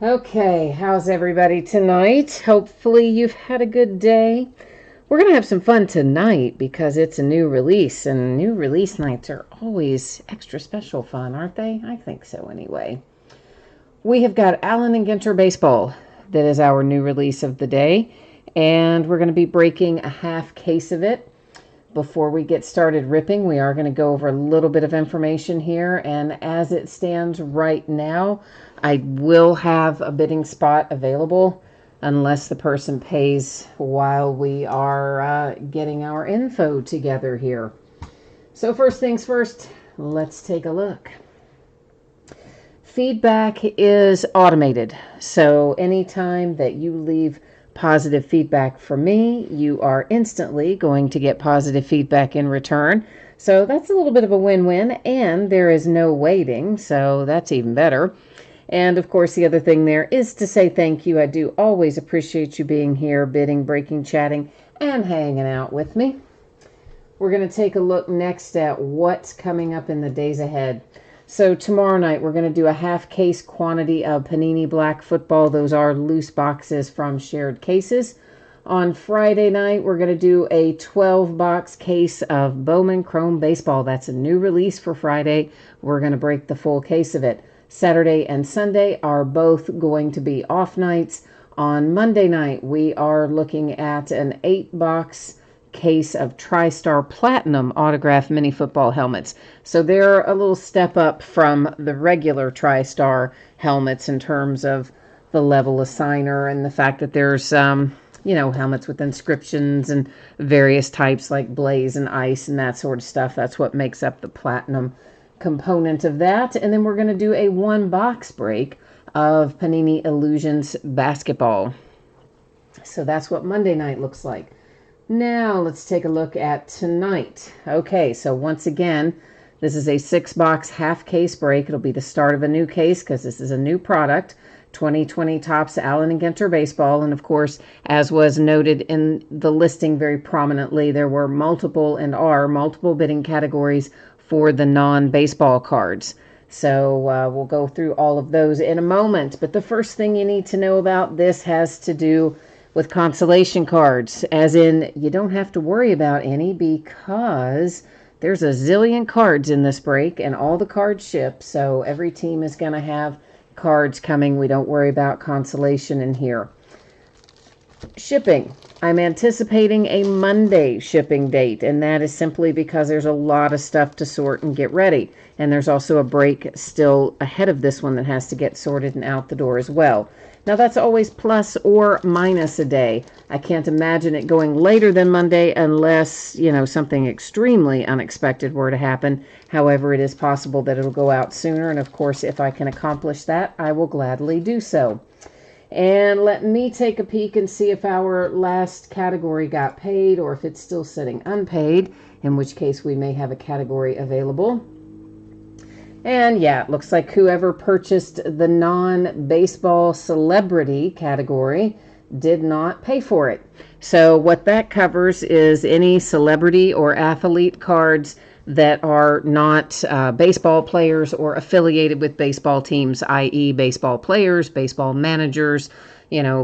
Okay, how's everybody tonight? Hopefully you've had a good day. We're going to have some fun tonight because it's a new release, and new release nights are always extra special fun, aren't they? I think so anyway. We have got Allen and Ginter Baseball. That is our new release of the day, and we're going to be breaking a half case of it. Before we get started ripping, we are going to go over a little bit of information here, and as it stands right now, I will have a bidding spot available unless the person pays while we are getting our info together here. So first things first, let's take a look. Feedback is automated, so anytime that you leave positive feedback from me, you are instantly going to get positive feedback in return. So that's a little bit of a win-win, and there is no waiting, so that's even better. And of course, the other thing there is to say thank you. I do always appreciate you being here, bidding, breaking, chatting, and hanging out with me. We're going to take a look next at what's coming up in the days ahead. So tomorrow night, we're going to do a half case quantity of Panini Black Football. Those are loose boxes from shared cases. On Friday night, we're going to do a 12-box case of Bowman Chrome Baseball. That's a new release for Friday. We're going to break the full case of it. Saturday and Sunday are both going to be off nights. On Monday night, we are looking at an 8-box case of Tristar Platinum autographed mini football helmets. So they're a little step up from the regular Tristar helmets in terms of the level assigner and the fact that there's helmets with inscriptions and various types like blaze and ice and that sort of stuff. That's what makes up the platinum component of that. And then we're going to do a 1-box break of Panini Illusions basketball. So that's what Monday night looks like. Now let's take a look at tonight. Okay, so once again, this is a 6-box half case break. It'll be the start of a new case because this is a new product. 2020 Topps Allen and Ginter Baseball. And of course, as was noted in the listing very prominently, there were multiple bidding categories for the non-baseball cards. So we'll go through all of those in a moment. But the first thing you need to know about this has to do with consolation cards, as in you don't have to worry about any because there's a zillion cards in this break and all the cards ship, so every team is going to have cards coming. We don't worry about consolation in here. Shipping. I'm anticipating a Monday shipping date, and that is simply because there's a lot of stuff to sort and get ready. And there's also a break still ahead of this one that has to get sorted and out the door as well. Now, that's always plus or minus a day. I can't imagine it going later than Monday unless, something extremely unexpected were to happen. However, it is possible that it'll go out sooner. And of course, if I can accomplish that, I will gladly do so. And let me take a peek and see if our last category got paid or if it's still sitting unpaid, in which case we may have a category available. And yeah, it looks like whoever purchased the non-baseball celebrity category did not pay for it. So what that covers is any celebrity or athlete cards that are not baseball players or affiliated with baseball teams, i.e. baseball players, baseball managers,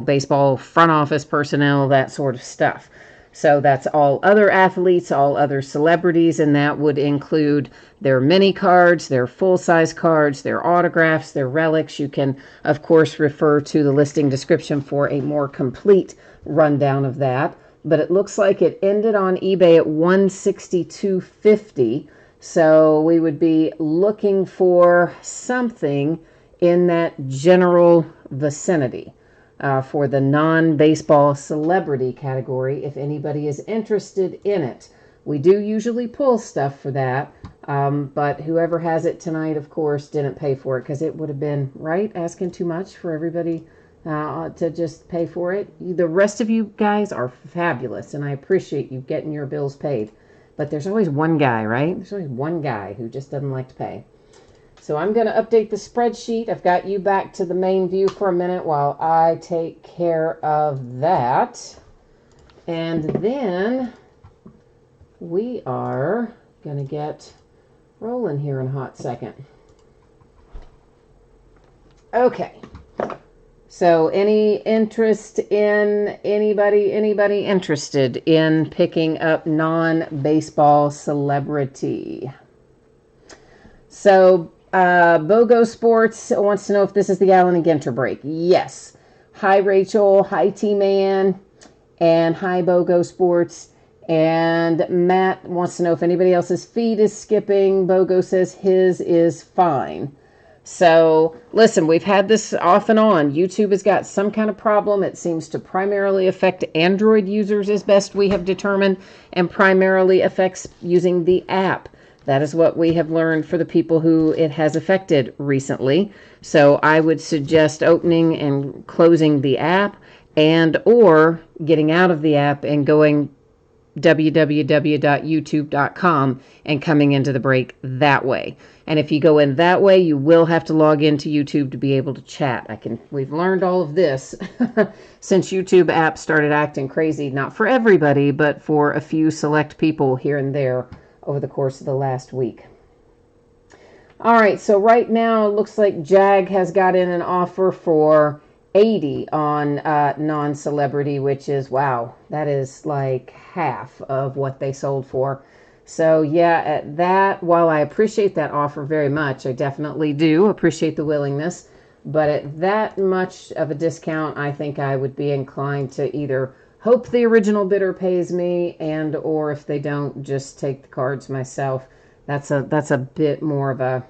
baseball front office personnel, that sort of stuff. So that's all other athletes, all other celebrities, and that would include their mini cards, their full-size cards, their autographs, their relics. You can, of course, refer to the listing description for a more complete rundown of that. But it looks like it ended on eBay at $162.50. So we would be looking for something in that general vicinity. For the non-baseball celebrity category, if anybody is interested in it. We do usually pull stuff for that, but whoever has it tonight, of course, didn't pay for it because it would have been, right, asking too much for everybody to just pay for it. The rest of you guys are fabulous, and I appreciate you getting your bills paid. But there's always one guy, right? There's always one guy who just doesn't like to pay. So I'm going to update the spreadsheet. I've got you back to the main view for a minute while I take care of that. And then we are going to get rolling here in a hot second. Okay. So any interest in anybody interested in picking up non-baseball celebrity? So Bogo Sports wants to know if this is the Allen and Ginter break. Yes. Hi, Rachel. Hi, T-Man. And hi, Bogo Sports. And Matt wants to know if anybody else's feed is skipping. Bogo says his is fine. So, listen, we've had this off and on. YouTube has got some kind of problem. It seems to primarily affect Android users as best we have determined, and primarily affects using the app. That is what we have learned for the people who it has affected recently. So I would suggest opening and closing the app, and or getting out of the app and going www.youtube.com and coming into the break that way. And if you go in that way, you will have to log into YouTube to be able to chat. We've learned all of this since YouTube app started acting crazy, not for everybody, but for a few select people here and there over the course of the last week. All right, so right now it looks like Jag has got in an offer for 80 on non-celebrity, which is, wow, that is like half of what they sold for. So yeah, at that, while I appreciate that offer very much, I definitely do appreciate the willingness, but at that much of a discount, I think I would be inclined to either hope the original bidder pays me, and or if they don't, just take the cards myself. That's a bit more of a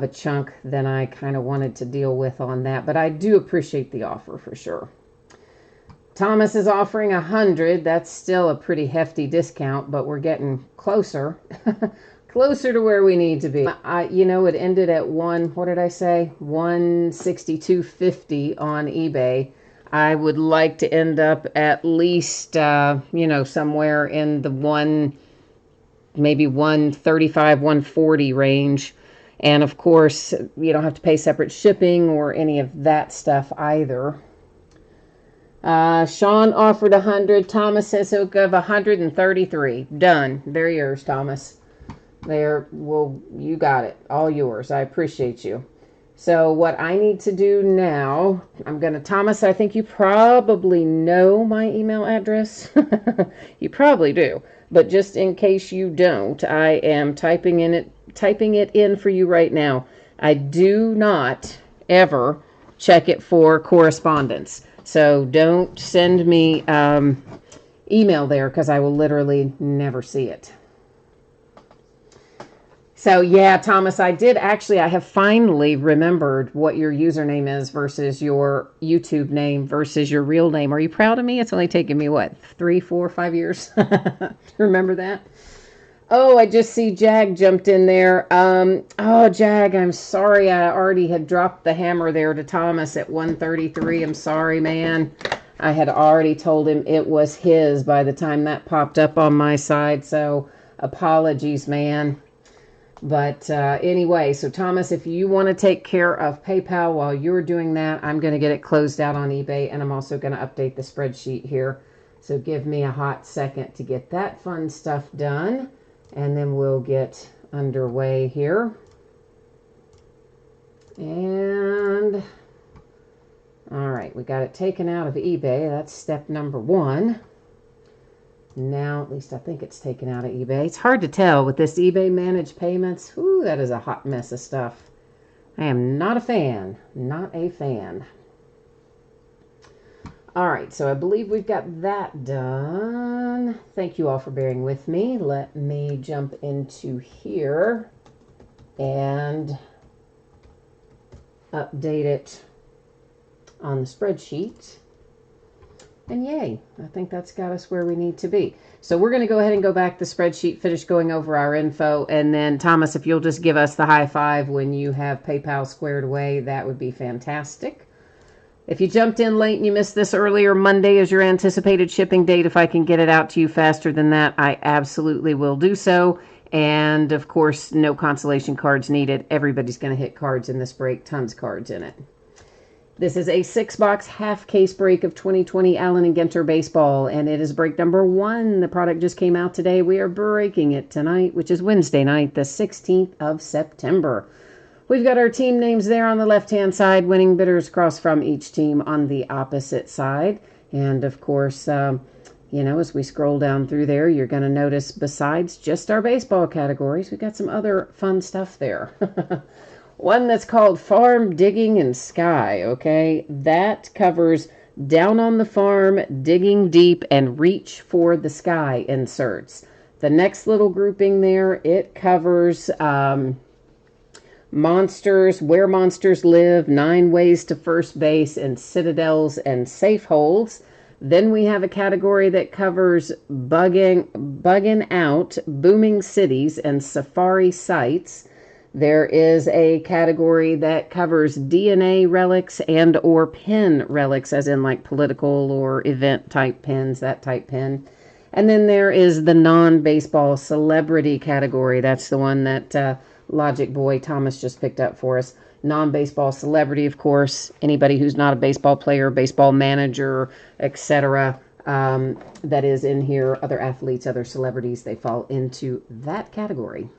chunk than I kind of wanted to deal with on that, but I do appreciate the offer for sure. Thomas is offering 100. That's still a pretty hefty discount, but we're getting closer, closer to where we need to be. It ended at what did I say? 162.50 on eBay. I would like to end up at least, somewhere in the maybe 135, 140 range. And of course, you don't have to pay separate shipping or any of that stuff either. Sean offered 100. Thomas says he'll give 133. Done. They're yours, Thomas. You got it. All yours. I appreciate you. So what I need to do now, Thomas, I think you probably know my email address. You probably do. But just in case you don't, I am typing it in for you right now. I do not ever check it for correspondence. So don't send me email there, because I will literally never see it. So yeah, Thomas, I have finally remembered what your username is versus your YouTube name versus your real name. Are you proud of me? It's only taken me, 3, 4, 5 years to remember that? Oh, I just see Jag jumped in there. Jag, I'm sorry. I already had dropped the hammer there to Thomas at 133. I'm sorry, man. I had already told him it was his by the time that popped up on my side. So apologies, man. But anyway, so Thomas, if you want to take care of PayPal while you're doing that, I'm going to get it closed out on eBay, and I'm also going to update the spreadsheet here. So give me a hot second to get that fun stuff done, and then we'll get underway here. And all right, we got it taken out of eBay. That's step number 1. Now, at least I think it's taken out of eBay. It's hard to tell with this eBay managed payments. Ooh, that is a hot mess of stuff. I am not a fan. Not a fan. All right, so I believe we've got that done. Thank you all for bearing with me. Let me jump into here and update it on the spreadsheet. And yay, I think that's got us where we need to be. So we're going to go ahead and go back to the spreadsheet, finish going over our info, and then Thomas, if you'll just give us the high five when you have PayPal squared away, that would be fantastic. If you jumped in late and you missed this earlier, Monday is your anticipated shipping date. If I can get it out to you faster than that, I absolutely will do so. And of course, no consolation cards needed. Everybody's going to hit cards in this break. Tons of cards in it. This is a 6-box half-case break of 2020 Allen & Ginter baseball, and it is break number 1. The product just came out today. We are breaking it tonight, which is Wednesday night, the 16th of September. We've got our team names there on the left-hand side, winning bidders across from each team on the opposite side. And, of course, you know, as we scroll down through there, you're going to notice besides just our baseball categories, we've got some other fun stuff there. One that's called Farm Digging and Sky, okay? That covers down on the farm, digging deep, and reach for the sky inserts. The next little grouping there, it covers monsters, where monsters live, 9 ways to first base, and citadels and safe holds. Then we have a category that covers bugging out, booming cities, and safari sites. There is a category that covers DNA relics and or pin relics, as in like political or event type pins, that type pin. And then there is the non-baseball celebrity category. That's the one that Logic Boy Thomas just picked up for us. Non-baseball celebrity, of course, anybody who's not a baseball player, baseball manager, etc. That is in here. Other athletes, other celebrities, they fall into that category.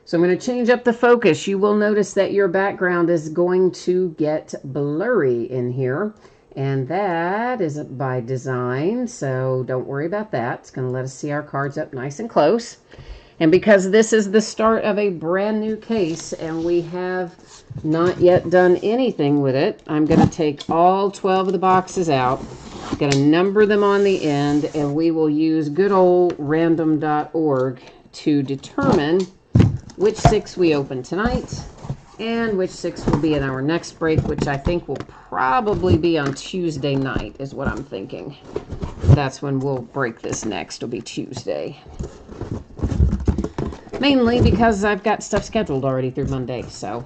So I'm going to change up the focus. You will notice that your background is going to get blurry in here. And that is by design, so don't worry about that. It's going to let us see our cards up nice and close. And because this is the start of a brand new case and we have not yet done anything with it, I'm going to take all 12 of the boxes out, going to number them on the end, and we will use good old random.org to determine which 6 we open tonight and which 6 will be in our next break, which I think will probably be on Tuesday night is what I'm thinking. That's when we'll break this next. It'll be Tuesday. Mainly because I've got stuff scheduled already through Monday, so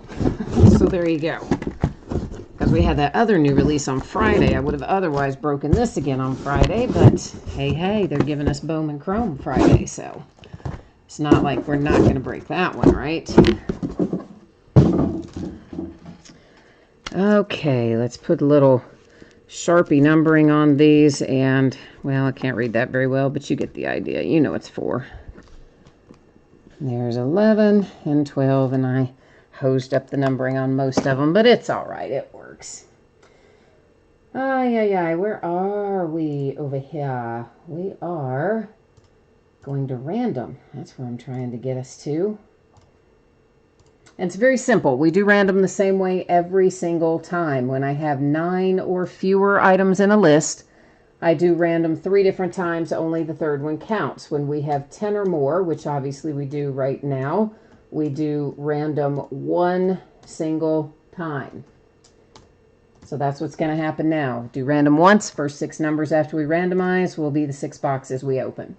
there you go. Because we had that other new release on Friday. I would have otherwise broken this again on Friday, but hey, they're giving us Bowman Chrome Friday, so it's not like we're not going to break that one, right? Okay, let's put a little Sharpie numbering on these, and, well, I can't read that very well, but you get the idea. You know it's 4. There's 11 and 12, and I hosed up the numbering on most of them, but it's all right. It works. Where are we over here? We are going to random. That's where I'm trying to get us to. And it's very simple. We do random the same way every single time. When I have 9 or fewer items in a list, I do random 3 different times. Only the third one counts. When we have 10 or more, which obviously we do right now, we do random 1 single time. So that's what's going to happen now. Do random once. First 6 numbers after we randomize will be the 6 boxes we open.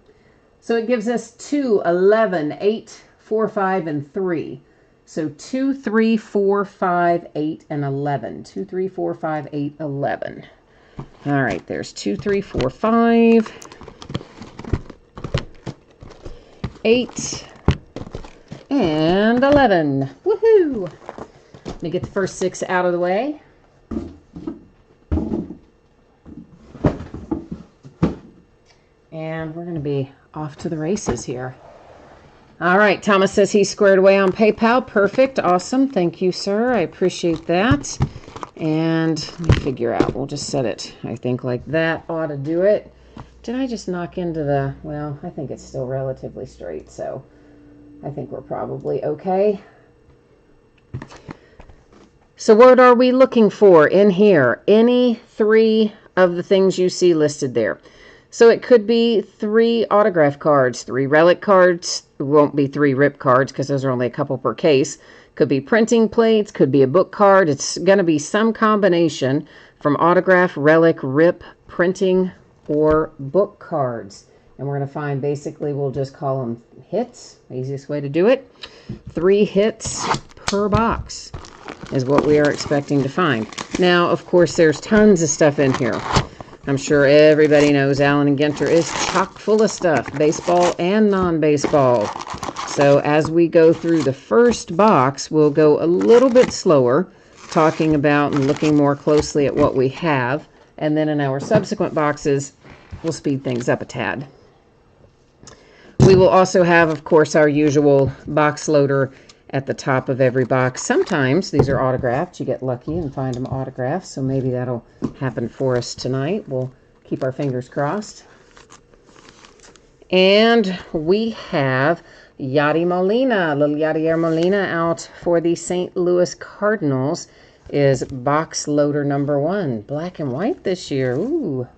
So it gives us 2, 11, 8, 4, 5, and 3. So 2, 3, 4, 5, 8, and 11. 2, 3, 4, 5, 8, 11. All right, there's 2, 3, 4, 5, 8, and 11. Woohoo! Let me get the first 6 out of the way. And we're going to be off to the races here. All right, Thomas says he's squared away on PayPal. Perfect. Awesome. Thank you, sir. I appreciate that. And let me figure out. We'll just set it, I think, like that ought to do it. Did I just knock into the... Well, I think it's still relatively straight, so I think we're probably okay. So what are we looking for in here? Any 3 of the things you see listed there. So it could be 3 autograph cards, 3 relic cards. It won't be 3 rip cards because those are only a couple per case. Could be printing plates, could be a book card. It's going to be some combination from autograph, relic, rip, printing, or book cards. And we're going to find, basically, we'll just call them hits. Easiest way to do it. 3 hits per box is what we are expecting to find. Now, of course, there's tons of stuff in here. I'm sure everybody knows Allen & Ginter is chock full of stuff, baseball and non-baseball. So as we go through the first box, we'll go a little bit slower, talking about and looking more closely at what we have. And then in our subsequent boxes, we'll speed things up a tad. We will also have, of course, our usual box loader at the top of every box. Sometimes these are autographed. You get lucky and find them autographed, so maybe that'll happen for us tonight. We'll keep our fingers crossed. And we have Yadier Molina, little Yadier Molina out for the St. Louis Cardinals is box loader number 1. Black and white this year. Ooh,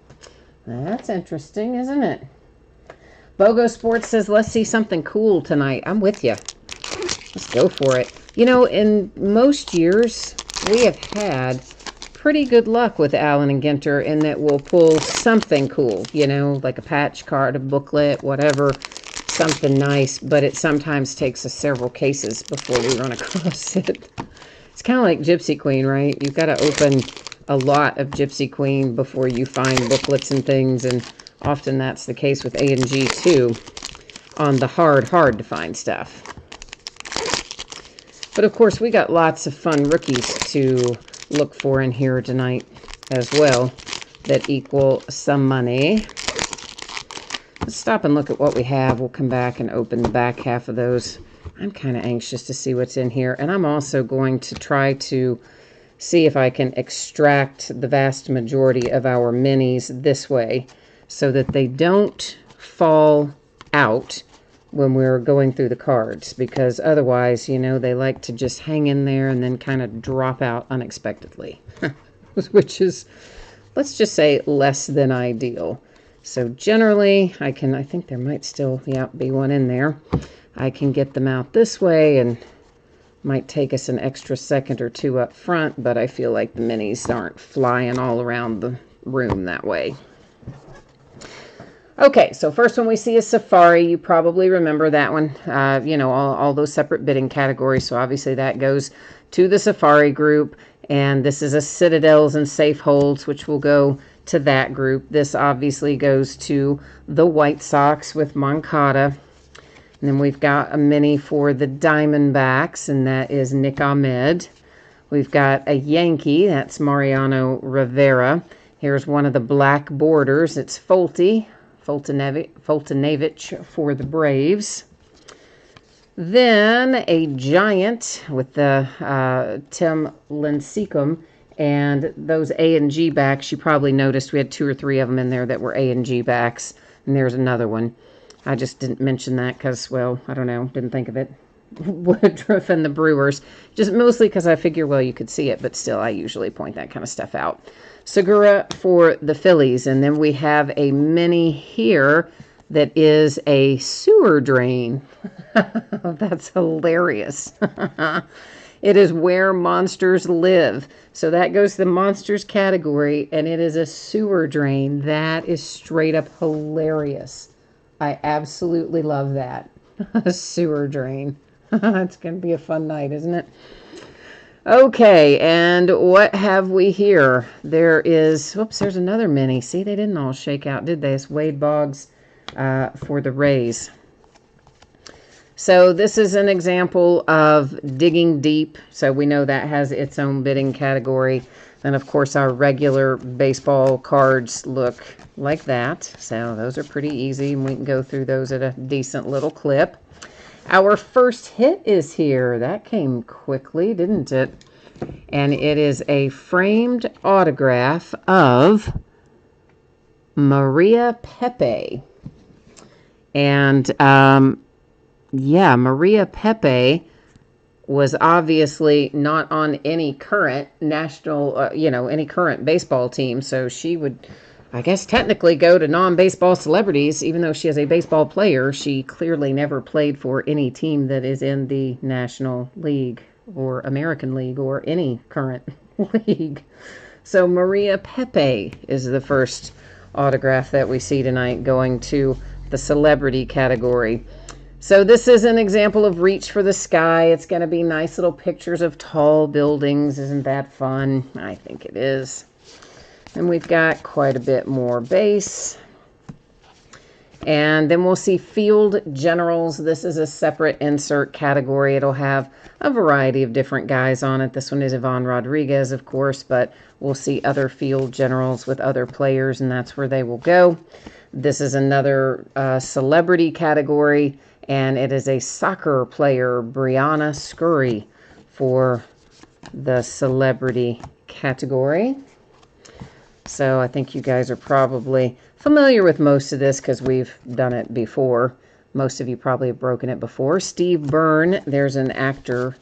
that's interesting, isn't it? Bogo Sports says, let's see something cool tonight. I'm with you. Let's go for it. You know, in most years, we have had pretty good luck with Allen and Ginter in that we'll pull something cool, you know, like a patch card, a booklet, whatever, something nice, but it sometimes takes us several cases before we run across it. It's kind of like Gypsy Queen, right? You've got to open a lot of Gypsy Queen before you find booklets and things, and often that's the case with A&G too, on the hard to find stuff. But of course, we got lots of fun rookies to look for in here tonight as well that equal some money. Let's stop and look at what we have. We'll come back and open the back half of those. I'm kind of anxious to see what's in here, and I'm also going to try to see if I can extract the vast majority of our minis this way so that they don't fall out when we're going through the cards, because otherwise, you know, they like to just hang in there and then kind of drop out unexpectedly, which is, let's just say, less than ideal. So generally, I think there might still, be one in there. I can get them out this way, and might take us an extra second or two up front, but I feel like the minis aren't flying all around the room that way. Okay, so first one we see is Safari. You probably remember that one. You know, all those separate bidding categories. So obviously that goes to the Safari group. And this is a Citadels and Safe Holds, which will go to that group. This obviously goes to the White Sox with Moncada. And then we've got a mini for the Diamondbacks, and that is Nick Ahmed. We've got a Yankee. That's Mariano Rivera. Here's one of the black borders. It's Foltynewicz for the Braves. Then a Giant with the Tim Lincecum, and those A&G backs. You probably noticed we had 2 or 3 of them in there that were A&G backs, and there's another one. I just didn't mention that because, well, I don't know, didn't think of it. Woodruff and the Brewers, just mostly because I figure, well, you could see it, but still I usually point that kind of stuff out. Segura for the Phillies, and then we have a mini here that is a sewer drain. That's hilarious. It is Where Monsters Live. So that goes to the monsters category, and it is a sewer drain. That is straight up hilarious. I absolutely love that. A sewer drain. It's going to be a fun night, isn't it? Okay, and what have we here? There is, whoops, there's another mini. See, they didn't all shake out, did they? It's Wade Boggs for the Rays. So this is an example of digging deep. So we know that has its own bidding category. And of course, our regular baseball cards look like that. So those are pretty easy, and we can go through those at a decent little clip. Our first hit is here. That came quickly, didn't it? And it is a framed autograph of Maria Pepe. And, yeah, Maria Pepe was obviously not on any current national, any current baseball team. So she would, I guess, technically go to non-baseball celebrities. Even though she is a baseball player, she clearly never played for any team that is in the National League or American League or any current league. So Maria Pepe is the first autograph that we see tonight going to the celebrity category. So this is an example of Reach for the Sky. It's going to be nice little pictures of tall buildings. Isn't that fun? I think it is. And we've got quite a bit more base. And then we'll see Field Generals. This is a separate insert category. It'll have a variety of different guys on it. This one is Ivan Rodriguez, of course, but we'll see other Field Generals with other players, and that's where they will go. This is another celebrity category, And it is a soccer player, Brianna Scurry, for the celebrity category. So I think you guys are probably familiar with most of this because we've done it before. Most of you probably have broken it before. Steve Byrne, there's an actor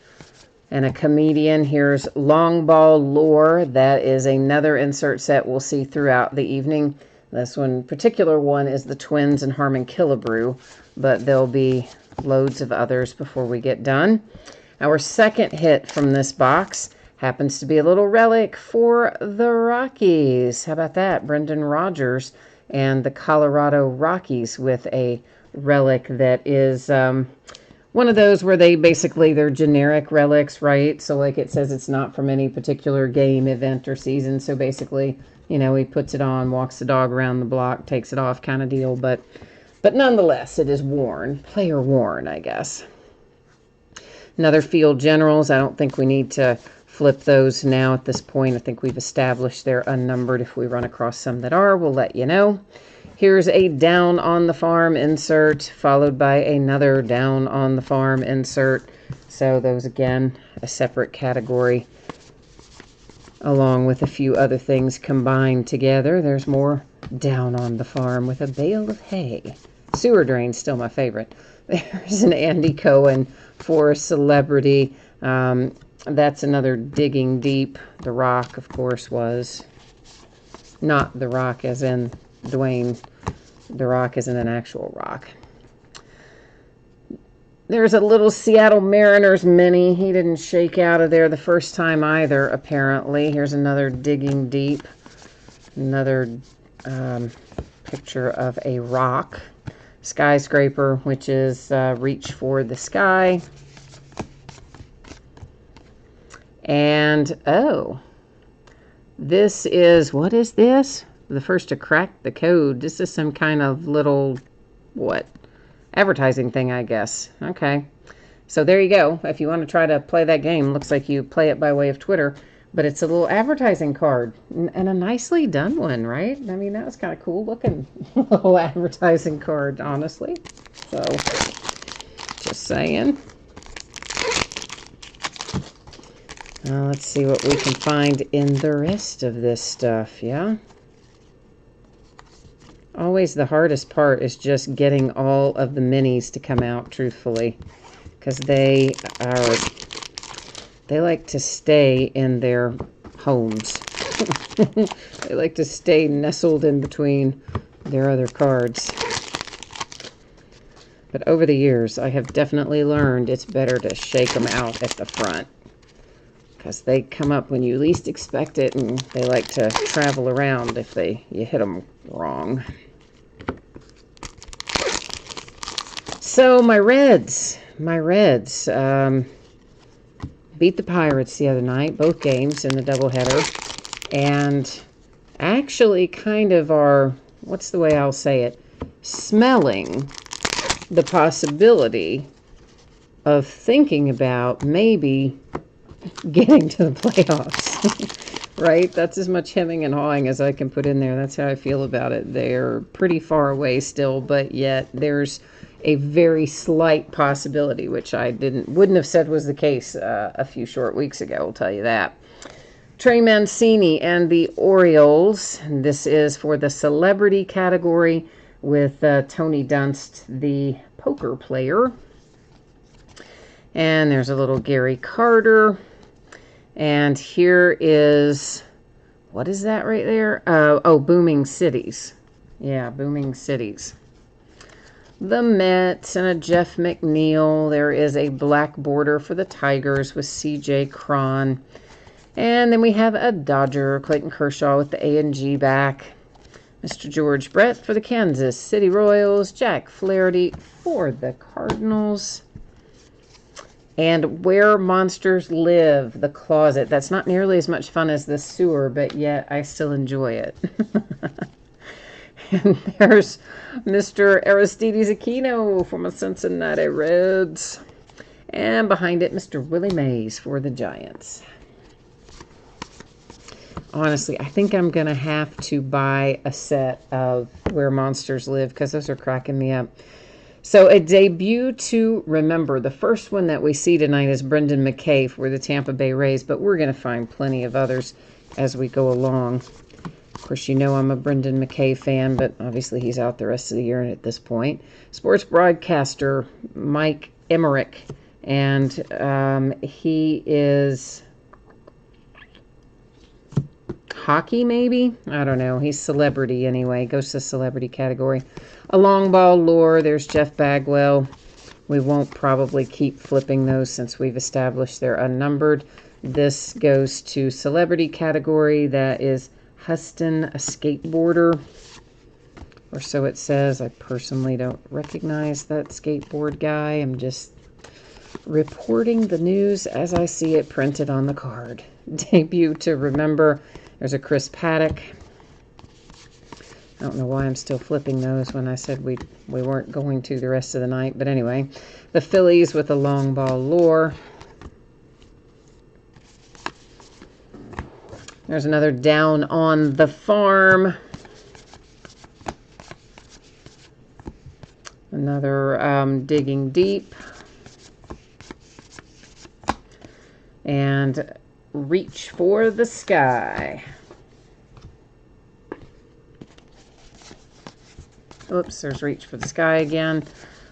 and a comedian. Here's Long Ball Lore. That is another insert set we'll see throughout the evening. This one, particular one, is the Twins and Harmon Killebrew, but there'll be loads of others before we get done. Our second hit from this box happens to be a little relic for the Rockies. How about that? Brendan Rodgers and the Colorado Rockies with a relic that is one of those where they're generic relics, right? So like it says it's not from any particular game, event, or season. So basically, you know, he puts it on, walks the dog around the block, takes it off kind of deal. But nonetheless, it is worn, player worn, I guess. Another Field Generals. I don't think we need to flip those now at this point. I think we've established they're unnumbered. If we run across some that are, we'll let you know. Here's a Down on the Farm insert, followed by another Down on the Farm insert. So those, again, a separate category, along with a few other things combined together. There's more Down on the Farm with a bale of hay. Sewer Drain, still my favorite. There's an Andy Cohen for celebrity. That's another Digging Deep. The Rock, of course, was not The Rock as in Dwayne. The Rock isn't an actual rock. There's a little Seattle Mariners mini. He didn't shake out of there the first time either, apparently. Here's another Digging Deep. Another picture of a rock. Skyscraper, which is Reach for the Sky. And, oh, this is, what is this? The first to crack the code. This is some kind of little, what, advertising thing, I guess. Okay. So there you go. If you want to try to play that game, looks like you play it by way of Twitter, but it's a little advertising card and a nicely done one, right? I mean, that was kind of cool looking little advertising card, honestly. So, just saying. Let's see what we can find in the rest of this stuff, yeah? Always the hardest part is just getting all of the minis to come out, truthfully, because they like to stay in their homes. They like to stay nestled in between their other cards. But over the years, I have definitely learned it's better to shake them out at the front, because they come up when you least expect it, and they like to travel around if you hit them wrong. So my Reds beat the Pirates the other night, both games in the doubleheader, and actually kind of are, what's the way I'll say it, smelling the possibility of thinking about maybe getting to the playoffs, right? That's as much hemming and hawing as I can put in there. That's how I feel about it. They're pretty far away still, but yet there's a very slight possibility, which I wouldn't have said was the case a few short weeks ago, I'll tell you that. Trey Mancini and the Orioles. This is for the celebrity category with Tony Dunst, the poker player. And there's a little Gary Carter. And here is, what is that right there? Oh, Booming Cities. Yeah, Booming Cities. The Mets and a Jeff McNeil. There is a black border for the Tigers with C.J. Cron. And then we have a Dodger, Clayton Kershaw with the A&G back. Mr. George Brett for the Kansas City Royals. Jack Flaherty for the Cardinals. And Where Monsters Live, the closet. That's not nearly as much fun as the sewer, but yet I still enjoy it. And there's Mr. Aristides Aquino from the Cincinnati Reds. And behind it, Mr. Willie Mays for the Giants. Honestly, I think I'm going to have to buy a set of Where Monsters Live because those are cracking me up. So a debut to remember. The first one that we see tonight is Brendan McKay for the Tampa Bay Rays, but we're going to find plenty of others as we go along. Of course, you know I'm a Brendan McKay fan, but obviously he's out the rest of the year at this point. Sports broadcaster Mike Emmerich, and he is hockey maybe? I don't know. He's celebrity anyway. Goes to the celebrity category. A long ball lore. There's Jeff Bagwell. We won't probably keep flipping those since we've established they're unnumbered. This goes to celebrity category. That is Huston, a skateboarder. Or so it says. I personally don't recognize that skateboard guy. I'm just reporting the news as I see it printed on the card. Debut to remember. There's a Chris Paddock. I don't know why I'm still flipping those when I said we weren't going to the rest of the night. But anyway, the Phillies with a long ball lore. There's another Down on the Farm. Another Digging Deep. And Reach for the Sky. Oops, there's Reach for the Sky again.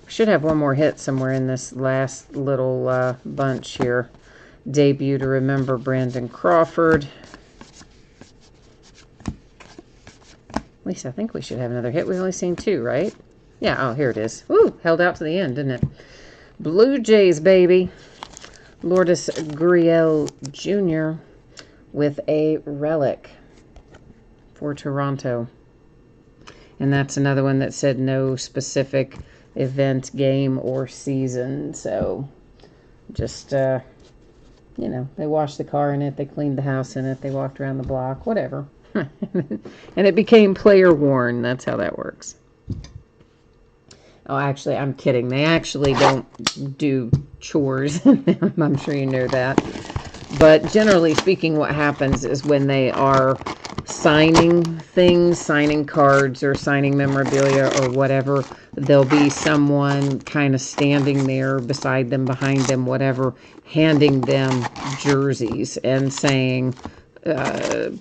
We should have one more hit somewhere in this last little bunch here. Debut to remember, Brandon Crawford. At least I think we should have another hit. We've only seen two, right? Yeah, oh, here it is. Woo, held out to the end, didn't it? Blue Jays, baby. Lourdes Gurriel Jr. with a relic for Toronto. And that's another one that said no specific event, game, or season. So just, you know, they washed the car in it, they cleaned the house in it, they walked around the block, whatever. And it became player worn. That's how that works. Oh, actually, I'm kidding. They actually don't do chores. I'm sure you know that. But generally speaking, what happens is when they are signing things, signing cards or signing memorabilia or whatever, there'll be someone kind of standing there beside them, behind them, whatever, handing them jerseys and saying,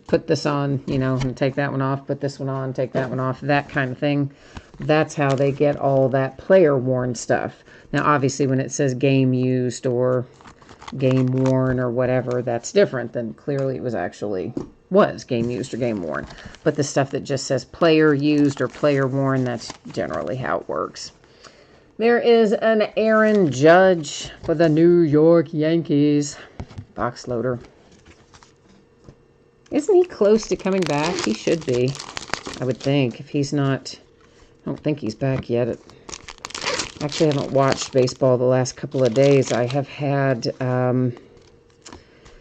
put this on, you know, and take that one off, put this one on, take that one off, that kind of thing. That's how they get all that player worn stuff. Now, obviously, when it says game used or game worn or whatever, that's different than clearly it was game used or game worn. But the stuff that just says player used or player worn, that's generally how it works. There is an Aaron Judge for the New York Yankees. Box loader. Isn't he close to coming back? He should be, I would think. If he's not, I don't think he's back yet. Actually, I haven't watched baseball the last couple of days. I have had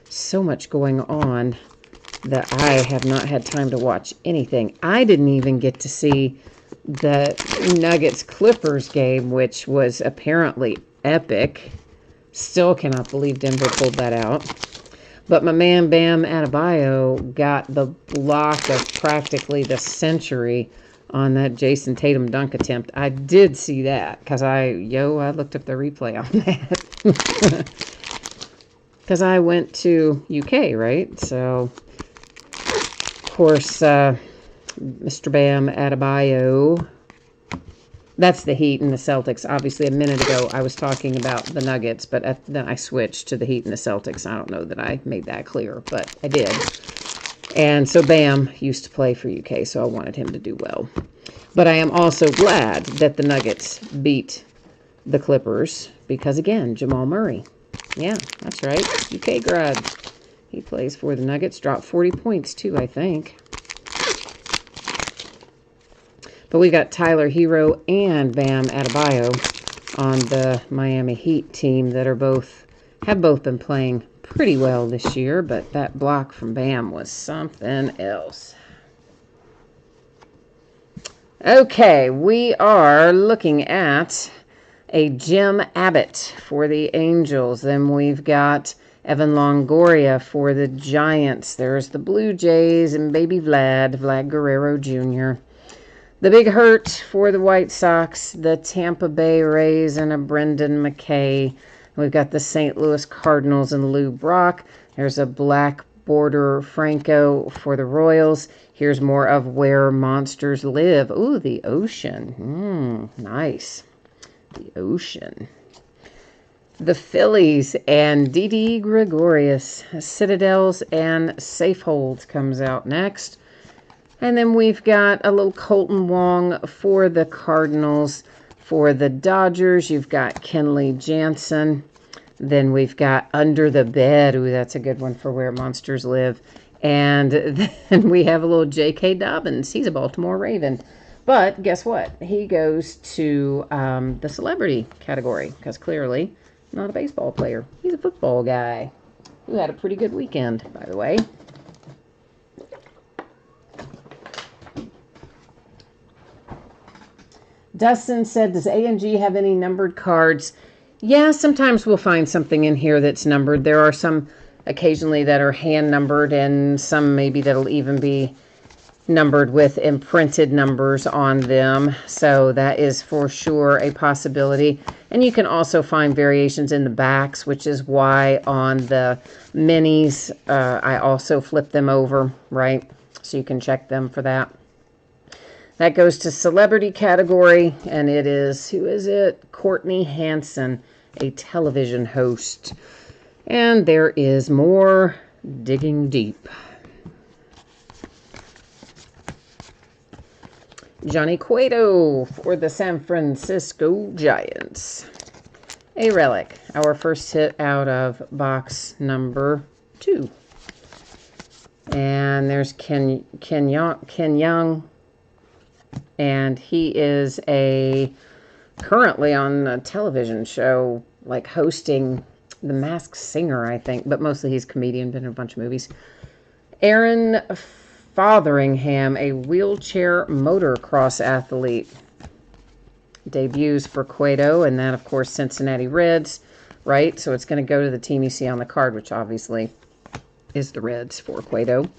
so much going on that I have not had time to watch anything. I didn't even get to see the Nuggets-Clippers game, which was apparently epic. Still cannot believe Denver pulled that out. But my man Bam Adebayo got the block of practically the century on that Jason Tatum dunk attempt. I did see that because I looked up the replay on that. Because I went to UK, right? So, of course, Mr. Bam Adebayo, that's the Heat and the Celtics. Obviously, a minute ago, I was talking about the Nuggets, but then I switched to the Heat and the Celtics. I don't know that I made that clear, but I did. And so Bam used to play for UK, so I wanted him to do well. But I am also glad that the Nuggets beat the Clippers because, again, Jamal Murray. Yeah, that's right. UK grad. He plays for the Nuggets. Dropped 40 points, too, I think. But we got Tyler Hero and Bam Adebayo on the Miami Heat team that have both been playing pretty well this year, but that block from Bam was something else. Okay, we are looking at a Jim Abbott for the Angels. Then we've got Evan Longoria for the Giants. There's the Blue Jays and baby Vlad Guerrero Jr. The big hurt for the White Sox, the Tampa Bay Rays and a Brendan McKay. We've got the St. Louis Cardinals and Lou Brock. There's a black border Franco for the Royals. Here's more of Where Monsters Live. Ooh, the ocean. Nice. The ocean. The Phillies and Didi Gregorius. Citadels and Safeholds comes out next. And then we've got a little Colton Wong for the Cardinals. For the Dodgers, you've got Kenley Jansen. Then we've got Under the Bed. Ooh, that's a good one for Where Monsters Live. And then we have a little J.K. Dobbins. He's a Baltimore Raven. But guess what? He goes to the celebrity category because clearly not a baseball player. He's a football guy who had a pretty good weekend, by the way. Dustin said, does A&G have any numbered cards? Yeah, sometimes we'll find something in here that's numbered. There are some occasionally that are hand numbered and some maybe that'll even be numbered with imprinted numbers on them. So that is for sure a possibility. And you can also find variations in the backs, which is why on the minis, I also flip them over, right? So you can check them for that. That goes to celebrity category, and it is, who is it? Courtney Hanson, a television host. And there is more digging deep. Johnny Cueto for the San Francisco Giants. A relic, our first hit out of box number 2. And there's Ken Young. And he is currently on a television show, like hosting The Masked Singer, I think. But mostly he's a comedian, been in a bunch of movies. Aaron Fotheringham, a wheelchair motocross athlete. Debuts for Cueto, and that, of course, Cincinnati Reds, right? So it's going to go to the team you see on the card, which obviously is the Reds for Cueto.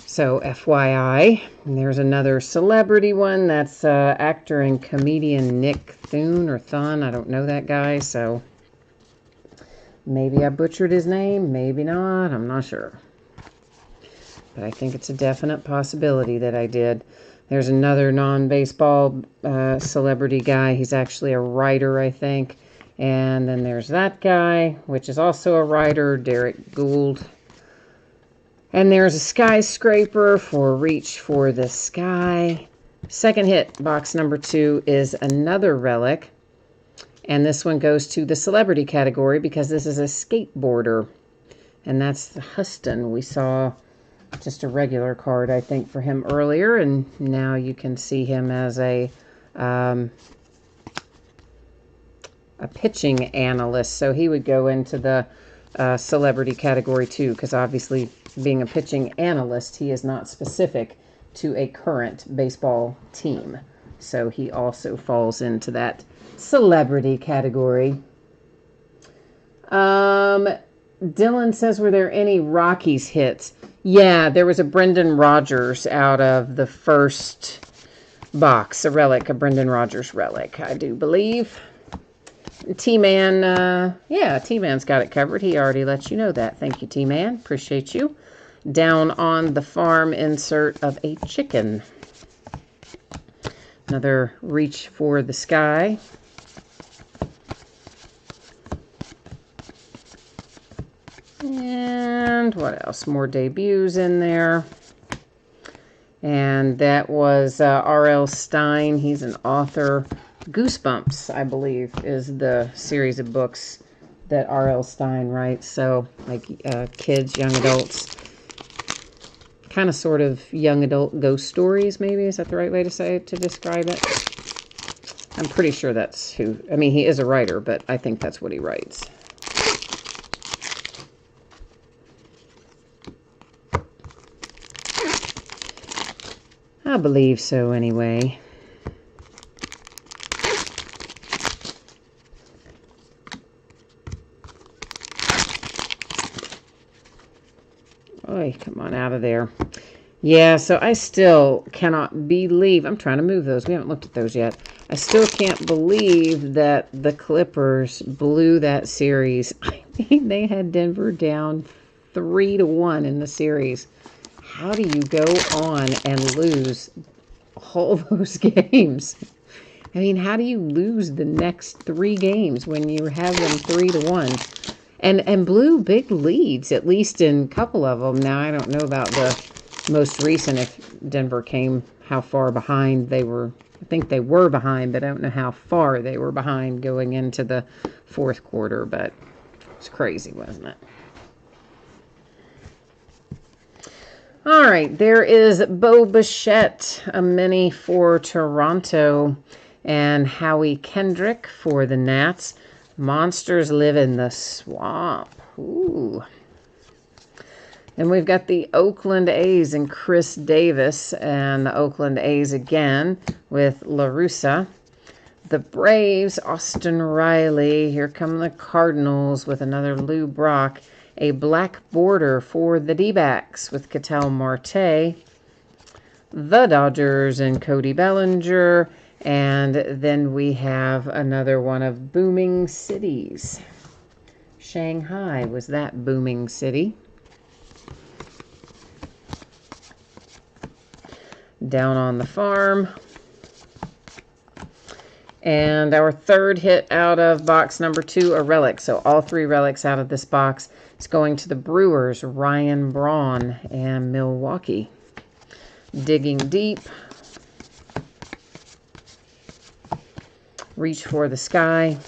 So, FYI, and there's another celebrity one. That's actor and comedian Nick Thune or Thun. I don't know that guy, so maybe I butchered his name. Maybe not. I'm not sure. But I think it's a definite possibility that I did. There's another non-baseball celebrity guy. He's actually a writer, I think. And then there's that guy, which is also a writer, Derek Gould. And there's a skyscraper for Reach for the Sky. Second hit, box number 2, is another relic. And this one goes to the celebrity category because this is a skateboarder. And that's Huston. We saw just a regular card, I think, for him earlier. And now you can see him as a pitching analyst. So he would go into the celebrity category too, because obviously being a pitching analyst, he is not specific to a current baseball team. So he also falls into that celebrity category. Dylan says, were there any Rockies hits? Yeah, there was a Brendan Rodgers out of the first box, a relic, a Brendan Rodgers relic, I do believe. T-Man, yeah, T-Man's got it covered. He already let you know that. Thank you, T-Man. Appreciate you. Down on the farm insert of a chicken. Another Reach for the Sky. And what else? More debuts in there. And that was R.L. Stine. He's an author. Goosebumps, I believe, is the series of books that R.L. Stine writes. So, like kids, young adults, kind of sort of young adult ghost stories, maybe. Is that the right way to describe it? I'm pretty sure that's who. I mean, he is a writer, but I think that's what he writes. I believe so, anyway. Oy, come on out of there. Yeah, so I still cannot believe, I'm trying to move those. We haven't looked at those yet. I still can't believe that the Clippers blew that series. I mean, they had Denver down 3-1 in the series. How do you go on and lose all those games? I mean, how do you lose the next 3 games when you have them 3-1? And blew big leads, at least in a couple of them. Now, I don't know about the most recent, if Denver came, how far behind they were. I think they were behind, but I don't know how far they were behind going into the fourth quarter, but it's crazy, wasn't it? All right, there is Bo Bichette, a mini for Toronto, and Howie Kendrick for the Nats. Monsters live in the swamp. Ooh. And we've got the Oakland A's and Chris Davis, and the Oakland A's again with La Russa. The Braves, Austin Riley. Here come the Cardinals with another Lou Brock. A black border for the D-backs with Ketel Marte. The Dodgers and Cody Bellinger. And then we have another one of Booming Cities. Shanghai was that booming city. Down on the Farm. And our third hit out of box number 2, a relic. So all 3 relics out of this box. It's going to the Brewers, Ryan Braun, and Milwaukee. Digging deep. Reach for the Sky,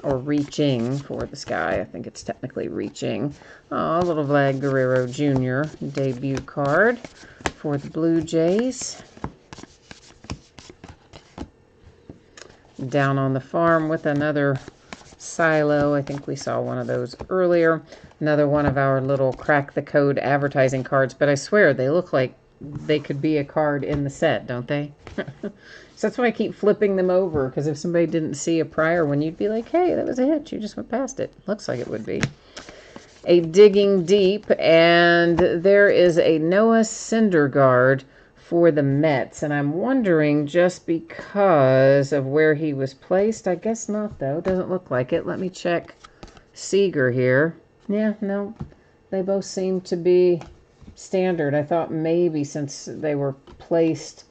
or Reaching for the Sky. I think it's technically Reaching. Oh, little Vlad Guerrero Jr. debut card for the Blue Jays. Down on the Farm with another silo. I think we saw one of those earlier. Another one of our little Crack the Code advertising cards. But I swear, they look like they could be a card in the set, don't they? So that's why I keep flipping them over. Because if somebody didn't see a prior one, you'd be like, hey, that was a hit. You just went past it. Looks like it would be. A Digging Deep. And there is a Noah Syndergaard for the Mets, and I'm wondering, just because of where he was placed, I guess not, though. Doesn't look like it. Let me check Seager here. Yeah, no, they both seem to be standard. I thought maybe since they were placed,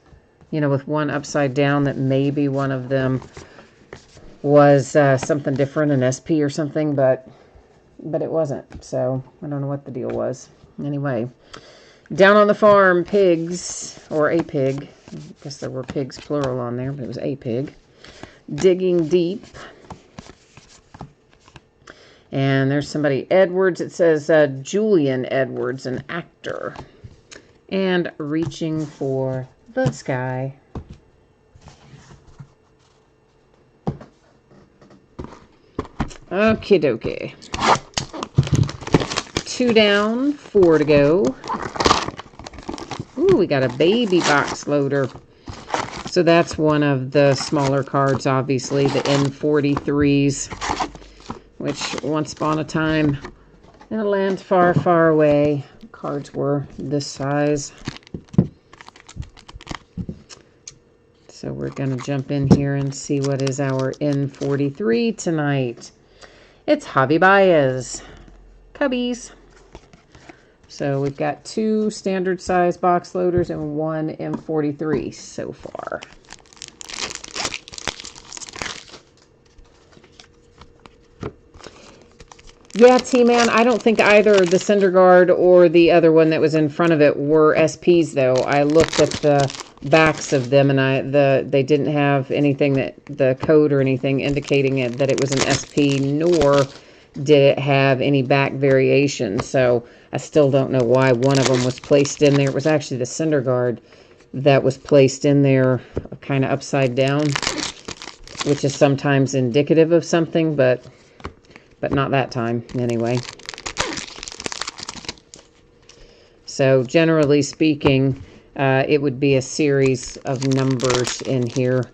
you know, with one upside down, that maybe one of them was something different, an SP or something, but it wasn't. So I don't know what the deal was. Anyway. Down on the Farm, pigs, or a pig. I guess there were pigs plural on there, but it was a pig. Digging Deep. And there's somebody, Edwards. It says Julian Edwards, an actor. And Reaching for the Sky. Okie dokie. 2 down, 4 to go. Ooh, we got a baby box loader. So that's one of the smaller cards, obviously, the N43s, which once upon a time, in a land far, far away, cards were this size. So we're going to jump in here and see what is our N43 tonight. It's Javi Baez. Cubbies. So we've got 2 standard size box loaders and 1 M43 so far. Yeah, T-Man, I don't think either the Syndergaard or the other one that was in front of it were SPs, though. I looked at the backs of them, and they didn't have anything, that the code or anything indicating it that it was an SP, nor did it have any back variation. So I still don't know why one of them was placed in there. It was actually the Syndergaard that was placed in there kind of upside down, which is sometimes indicative of something, but not that time anyway. So generally speaking, it would be a series of numbers in here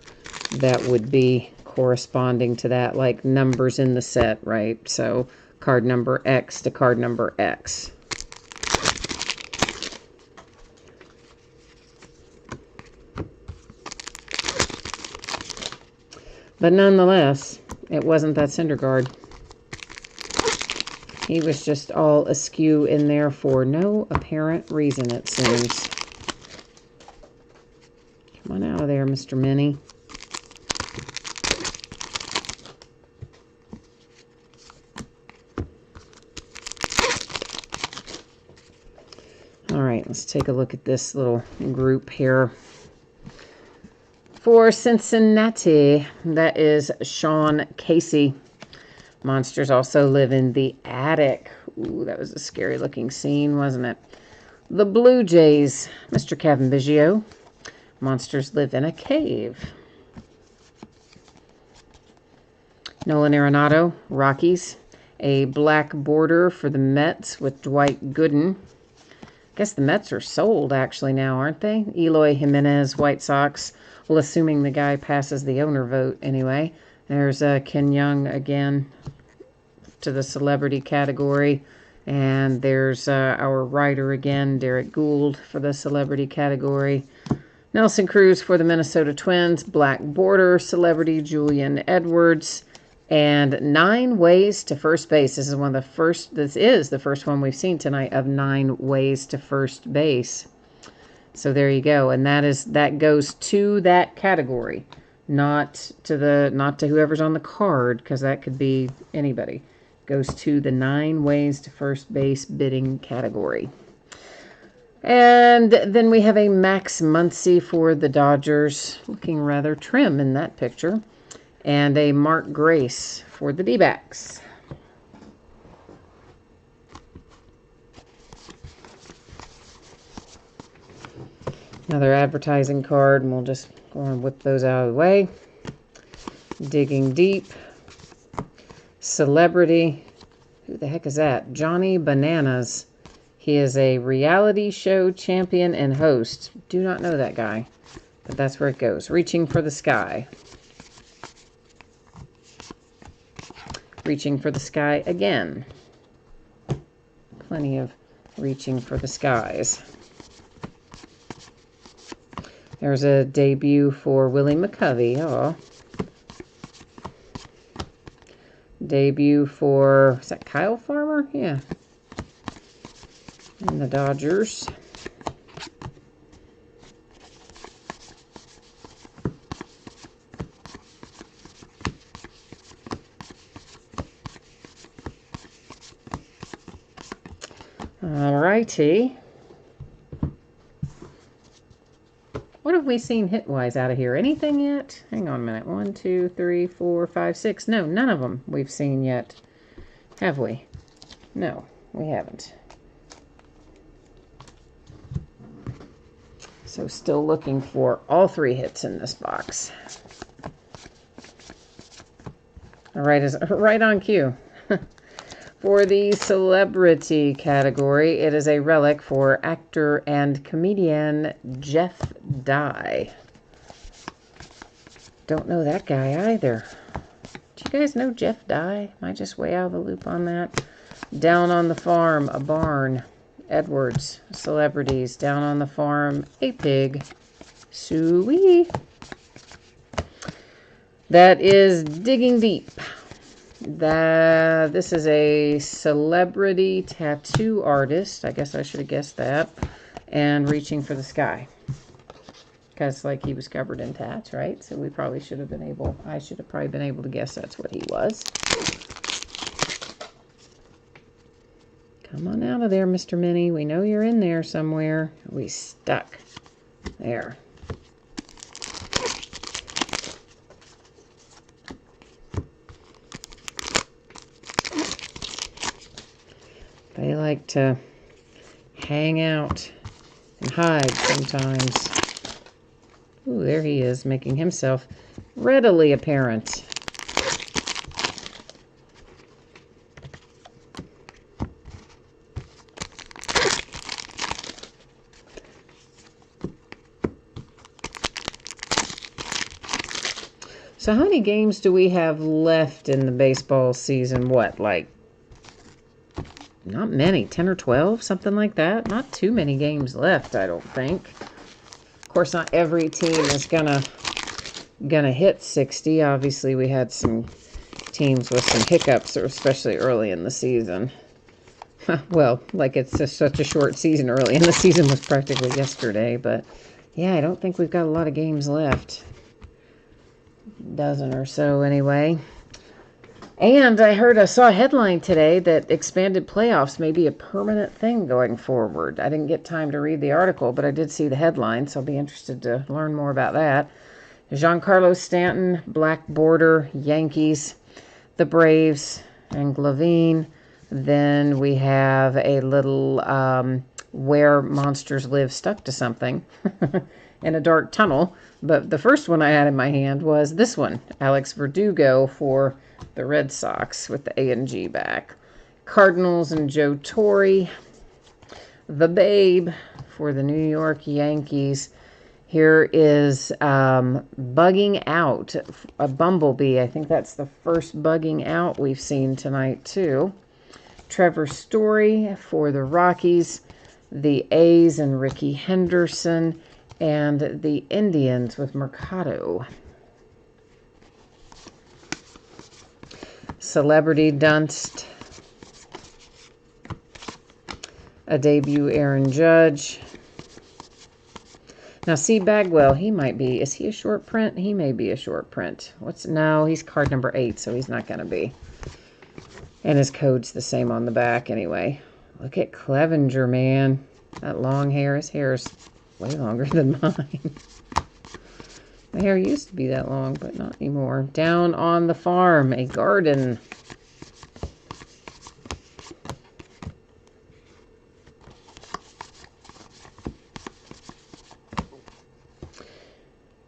that would be corresponding to that, like numbers in the set, right? So card number X to card number X. But nonetheless, it wasn't that Syndergaard. He was just all askew in there for no apparent reason, it seems. Come on out of there, Mr. Minnie. All right, let's take a look at this little group here. For Cincinnati, that is Sean Casey. Monsters also live in the attic. Ooh, that was a scary looking scene, wasn't it? The Blue Jays, Mr. Kevin Biggio. Monsters live in a cave. Nolan Arenado, Rockies. A black border for the Mets with Dwight Gooden. I guess the Mets are sold actually now, aren't they? Eloy Jimenez, White Sox. Well, assuming the guy passes the owner vote anyway. There's Ken Young again to the celebrity category. And there's our writer again, Derek Gould, for the celebrity category. Nelson Cruz for the Minnesota Twins. Black border celebrity, Julian Edwards. And 9 ways to first base. This is the first one we've seen tonight of 9 ways to first base. So there you go. And that goes to that category, not to whoever's on the card, because that could be anybody. Goes to the 9 ways to first base bidding category. And then we have a Max Muncy for the Dodgers, looking rather trim in that picture. And a Mark Grace for the D-backs. Another advertising card, and we'll just go and whip those out of the way. Digging Deep. Celebrity. Who the heck is that? Johnny Bananas. He is a reality show champion and host. Do not know that guy, but that's where it goes. Reaching for the Sky. Reaching for the Sky again. Plenty of reaching for the skies. There's a debut for Willie McCovey. Oh. Debut for, is that Kyle Farmer? Yeah. And the Dodgers. All righty. What have we seen hit-wise out of here? Anything yet? Hang on a minute. 1, 2, 3, 4, 5, 6. No, none of them we've seen yet. Have we? No, we haven't. So still looking for all 3 hits in this box. All right, is right on cue. For the celebrity category, it is a relic for actor and comedian Jeff Dye. Don't know that guy either. Do you guys know Jeff Dye? Am I just way out of the loop on that? Down on the Farm, a barn. Edwards, celebrities. Down on the Farm, a pig. Suey. That is Digging Deep. This is a celebrity tattoo artist. I guess I should have guessed that. And Reaching for the Sky. Because, like, he was covered in tats, right? So we probably should have been able, I should have probably been able to guess that's what he was. Come on out of there, Mr. Minnie. We know you're in there somewhere. We stuck. There. They like to hang out and hide sometimes. Ooh, there he is, making himself readily apparent. So how many games do we have left in the baseball season? What, like, not many, 10 or 12, something like that. Not too many games left, I don't think. Of course, not every team is going to going to hit 60. Obviously, we had some teams with some hiccups, especially early in the season. Well, like it's just such a short season. Early in the season was practically yesterday, but yeah, I don't think we've got a lot of games left. Dozen or so anyway. And I saw a headline today that expanded playoffs may be a permanent thing going forward. I didn't get time to read the article, but I did see the headline, so I'll be interested to learn more about that. Giancarlo Stanton, Black Border, Yankees, the Braves, and Glavine. Then we have a little Where Monsters Live stuck to something in a dark tunnel. But the first one I had in my hand was this one, Alex Verdugo for the Red Sox with the A and G back. Cardinals and Joe Torre. The Babe for the New York Yankees. Here is Bugging Out, a Bumblebee. I think that's the first Bugging Out we've seen tonight, too. Trevor Story for the Rockies, the A's and Ricky Henderson, and the Indians with Mercado. Celebrity Dunst, a debut Aaron Judge. Now, see, Bagwell, he might be. Is he a short print? He may be a short print. No, he's card number 8, so he's not going to be. And his code's the same on the back anyway. Look at Clevenger, man. That long hair. His hair's way longer than mine. My hair used to be that long, but not anymore. Down on the Farm, a garden.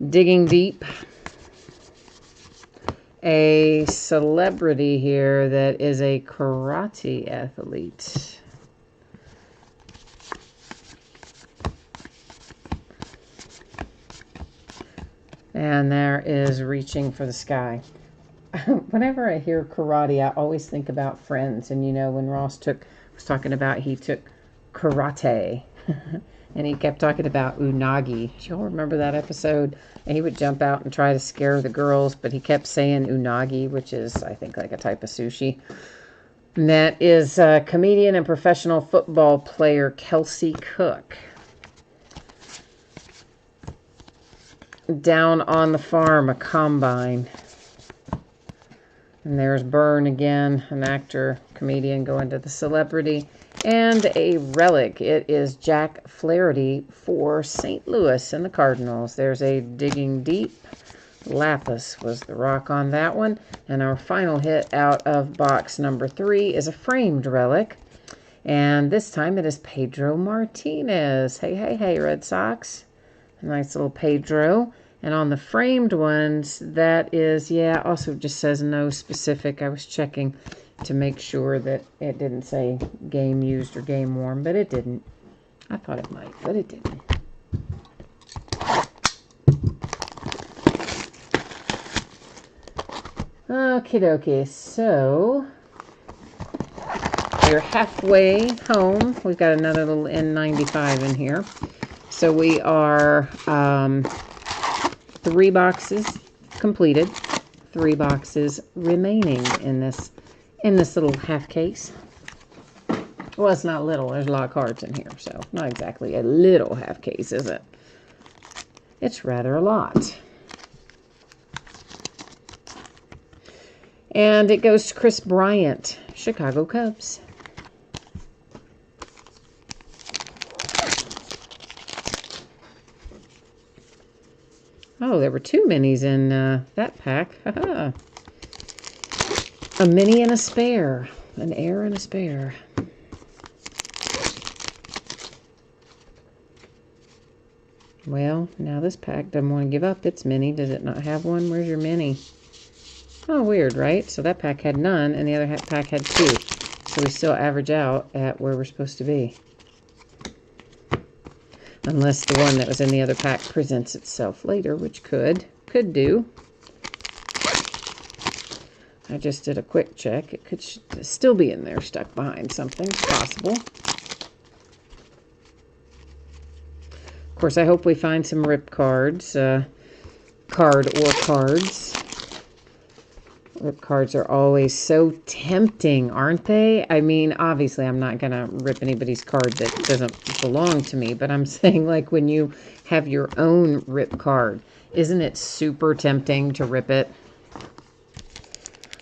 Digging Deep. A celebrity here that is a karate athlete. And there is Reaching for the Sky. Whenever I hear karate, I always think about Friends. And you know, when Ross was talking about he took karate. And he kept talking about unagi. Do y'all remember that episode? And he would jump out and try to scare the girls, but he kept saying unagi, which is, I think, like a type of sushi. And that is comedian and professional football player Kelsey Cook. Down on the Farm, a combine. And there's Byrne again, an actor, comedian, going to the celebrity. And a relic. It is Jack Flaherty for St. Louis and the Cardinals. There's a Digging Deep. Lapis was the rock on that one. And our final hit out of box number 3 is a framed relic. And this time it is Pedro Martinez. Hey, hey, hey, Red Sox. A nice little Pedro. And on the framed ones, that is, yeah, also just says no specific. I was checking to make sure that it didn't say game used or game worn, but it didn't. I thought it might, but it didn't. Okie dokie, so we're halfway home. We've got another little N95 in here. So we are 3 boxes completed, 3 boxes remaining in this little half case. Well, it's not little. There's a lot of cards in here, so not exactly a little half case, is it? It's rather a lot. And it goes to Chris Bryant, Chicago Cubs. Oh, there were 2 minis in that pack. Haha. A mini and a spare. An heir and a spare. Well, now this pack doesn't want to give up its mini. Does it not have one? Where's your mini? Oh, weird, right? So that pack had none, and the other pack had 2. So we still average out at where we're supposed to be. Unless the one that was in the other pack presents itself later, which could do. I just did a quick check. It could still be in there, stuck behind something. It's possible. Of course, I hope we find some rip cards. card or cards. Rip cards are always so tempting, aren't they? I mean, obviously, I'm not going to rip anybody's card that doesn't belong to me, but I'm saying, like, when you have your own rip card, isn't it super tempting to rip it?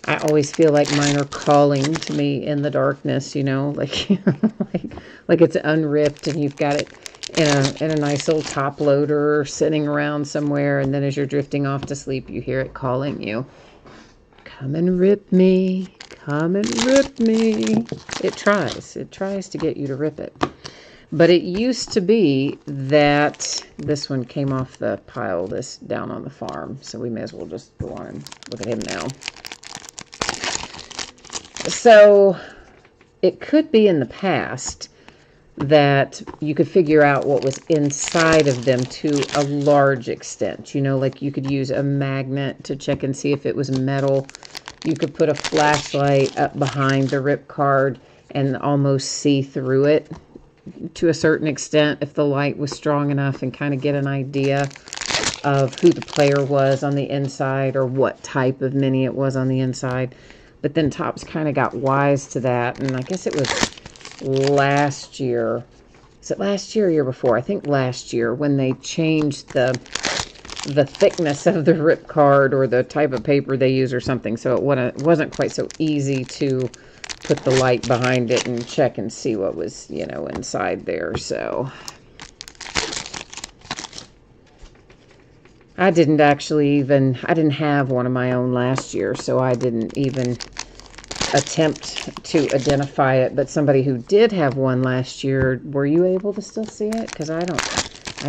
I always feel like mine are calling to me in the darkness, you know, like, like it's unripped and you've got it in a nice old top loader sitting around somewhere, and then as you're drifting off to sleep, you hear it calling you. Come and rip me. Come and rip me. It tries to get you to rip it. But it used to be that this one came off the pile, this down on the farm. So we may as well just go on and look at him now. So it could be in the past that you could figure out what was inside of them to a large extent. You know, like you could use a magnet to check and see if it was metal. You could put a flashlight up behind the rip card and almost see through it to a certain extent if the light was strong enough, and kind of get an idea of who the player was on the inside or what type of mini it was on the inside. But then Topps kind of got wise to that, and I guess it was last year. Is it last year or year before? I think last year, when they changed the thickness of the rip card or the type of paper they use or something, so it wasn't quite so easy to put the light behind it and check and see what was, you know, inside there. So I didn't have one of my own last year, so I didn't even attempt to identify it. But somebody who did have one last year, were you able to still see it? Because I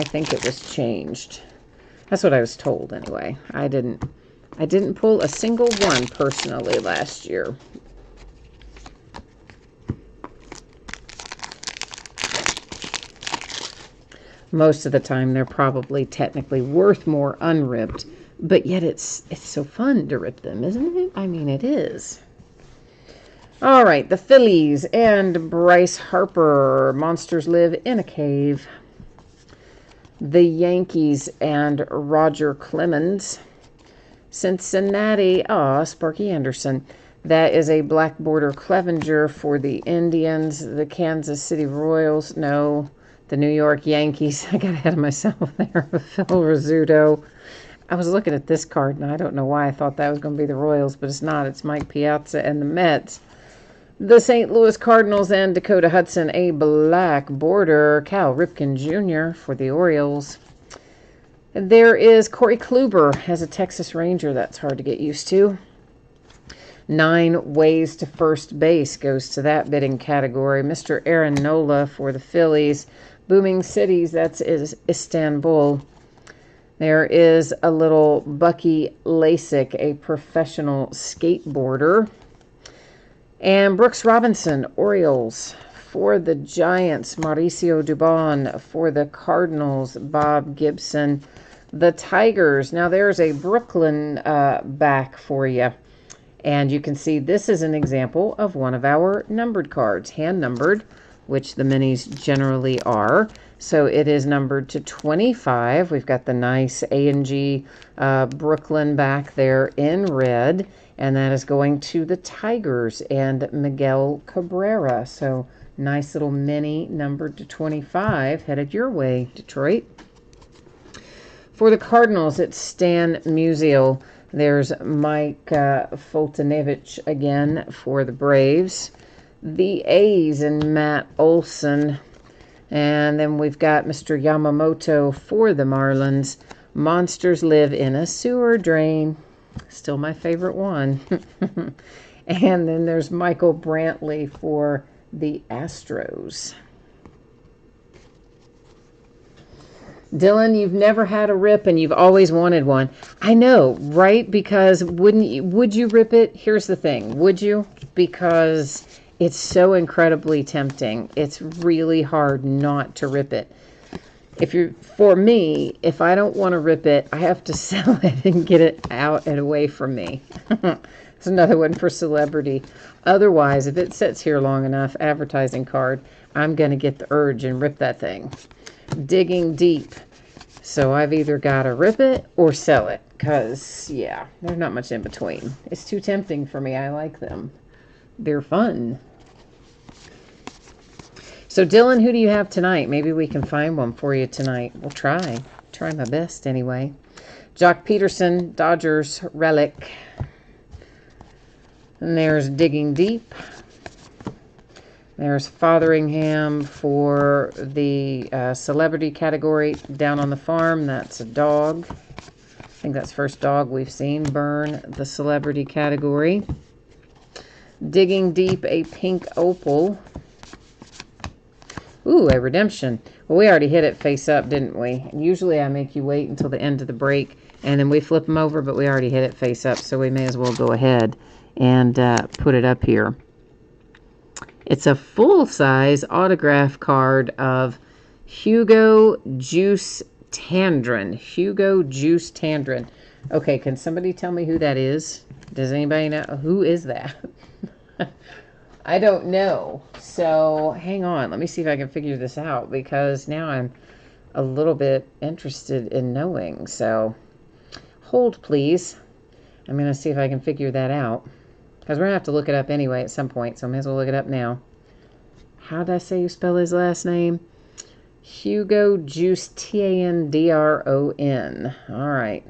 think it was changed. That's what I was told anyway. I didn't pull a single one personally last year. Most of the time they're probably technically worth more unripped, but yet it's so fun to rip them, isn't it? I mean, it is. All right, the Phillies and Bryce Harper. Monsters live in a cave. The Yankees and Roger Clemens. Cincinnati, Sparky Anderson. That is a black border Clevenger for the Indians. The Kansas City Royals, no. The New York Yankees, I got ahead of myself there. Phil Rizzuto. I was looking at this card, and I don't know why I thought that was going to be the Royals, but it's not. It's Mike Piazza and the Mets. The St. Louis Cardinals and Dakota Hudson, a black border. Cal Ripken Jr. for the Orioles. There is Corey Kluber as a Texas Ranger. That's hard to get used to. 9 Ways to First Base goes to that bidding category. Mr. Aaron Nola for the Phillies. Booming Cities, that's Istanbul. There is a little Bucky Lasik, a professional skateboarder. And Brooks Robinson, Orioles. For the Giants, Mauricio Dubon. For the Cardinals, Bob Gibson. The Tigers, now there's a Brooklyn back for you. And you can see this is an example of one of our numbered cards, hand-numbered, which the minis generally are. So it is numbered to 25. We've got the nice A&G Brooklyn back there in red. And that is going to the Tigers and Miguel Cabrera. So nice little mini numbered to 25 headed your way, Detroit. For the Cardinals, it's Stan Musial. There's Mike Foltynewicz again for the Braves. The A's and Matt Olson. And then we've got Mr. Yamamoto for the Marlins. Monsters live in a sewer drain. Still my favorite one. And then there's Michael Brantley for the Astros. Dylan, you've never had a rip and you've always wanted one. I know, right? Because would you rip it? Here's the thing. Would you? Because it's so incredibly tempting. It's really hard not to rip it. For me, if I don't want to rip it, I have to sell it and get it out and away from me. It's another one for celebrity. Otherwise, if it sits here long enough, advertising card, I'm going to get the urge and rip that thing. Digging deep. So I've either got to rip it or sell it because, yeah, there's not much in between. It's too tempting for me. I like them. They're fun. So, Dylan, who do you have tonight? Maybe we can find one for you tonight. We'll try. Try my best anyway. Jock Peterson, Dodgers relic. And there's Digging Deep. There's Fotheringham for the celebrity category down on the farm. That's a dog. I think that's first dog we've seen burn the celebrity category. Digging Deep, a pink opal. Ooh, a redemption. Well, we already hit it face up, didn't we? Usually I make you wait until the end of the break, and then we flip them over, but we already hit it face up, so we may as well go ahead and put it up here. It's a full-size autograph card of Hugo Juice Tandrin. Hugo Juice Tandrin. Okay, can somebody tell me who that is? Does anybody know? Who is that? I don't know. So, hang on. Let me see if I can figure this out, because now I'm a little bit interested in knowing. So, hold, please. I'm going to see if I can figure that out, because we're going to have to look it up anyway at some point, so I may as well look it up now. How did I say you spell his last name? Hugo Juice, Tandron. All right.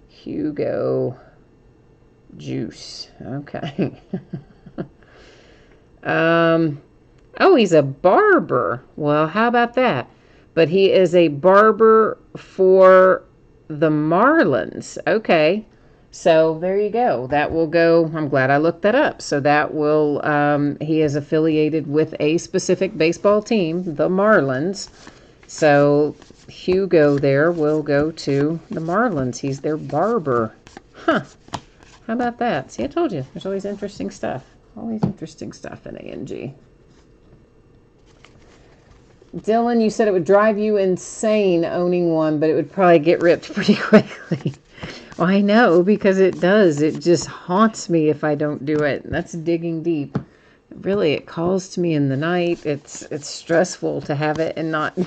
Hugo Juice. Okay. Oh, he's a barber. Well, how about that? But he is a barber for the Marlins. Okay. So there you go. That will go. I'm glad I looked that up. So that will, he is affiliated with a specific baseball team, the Marlins. So Hugo there will go to the Marlins. He's their barber. Huh. How about that? See, I told you. There's always interesting stuff. Always interesting stuff in A&G. Dylan, you said it would drive you insane owning one, but it would probably get ripped pretty quickly. Well, I know, because it does. It just haunts me if I don't do it. That's Digging Deep. Really, it calls to me in the night. It's stressful to have it and not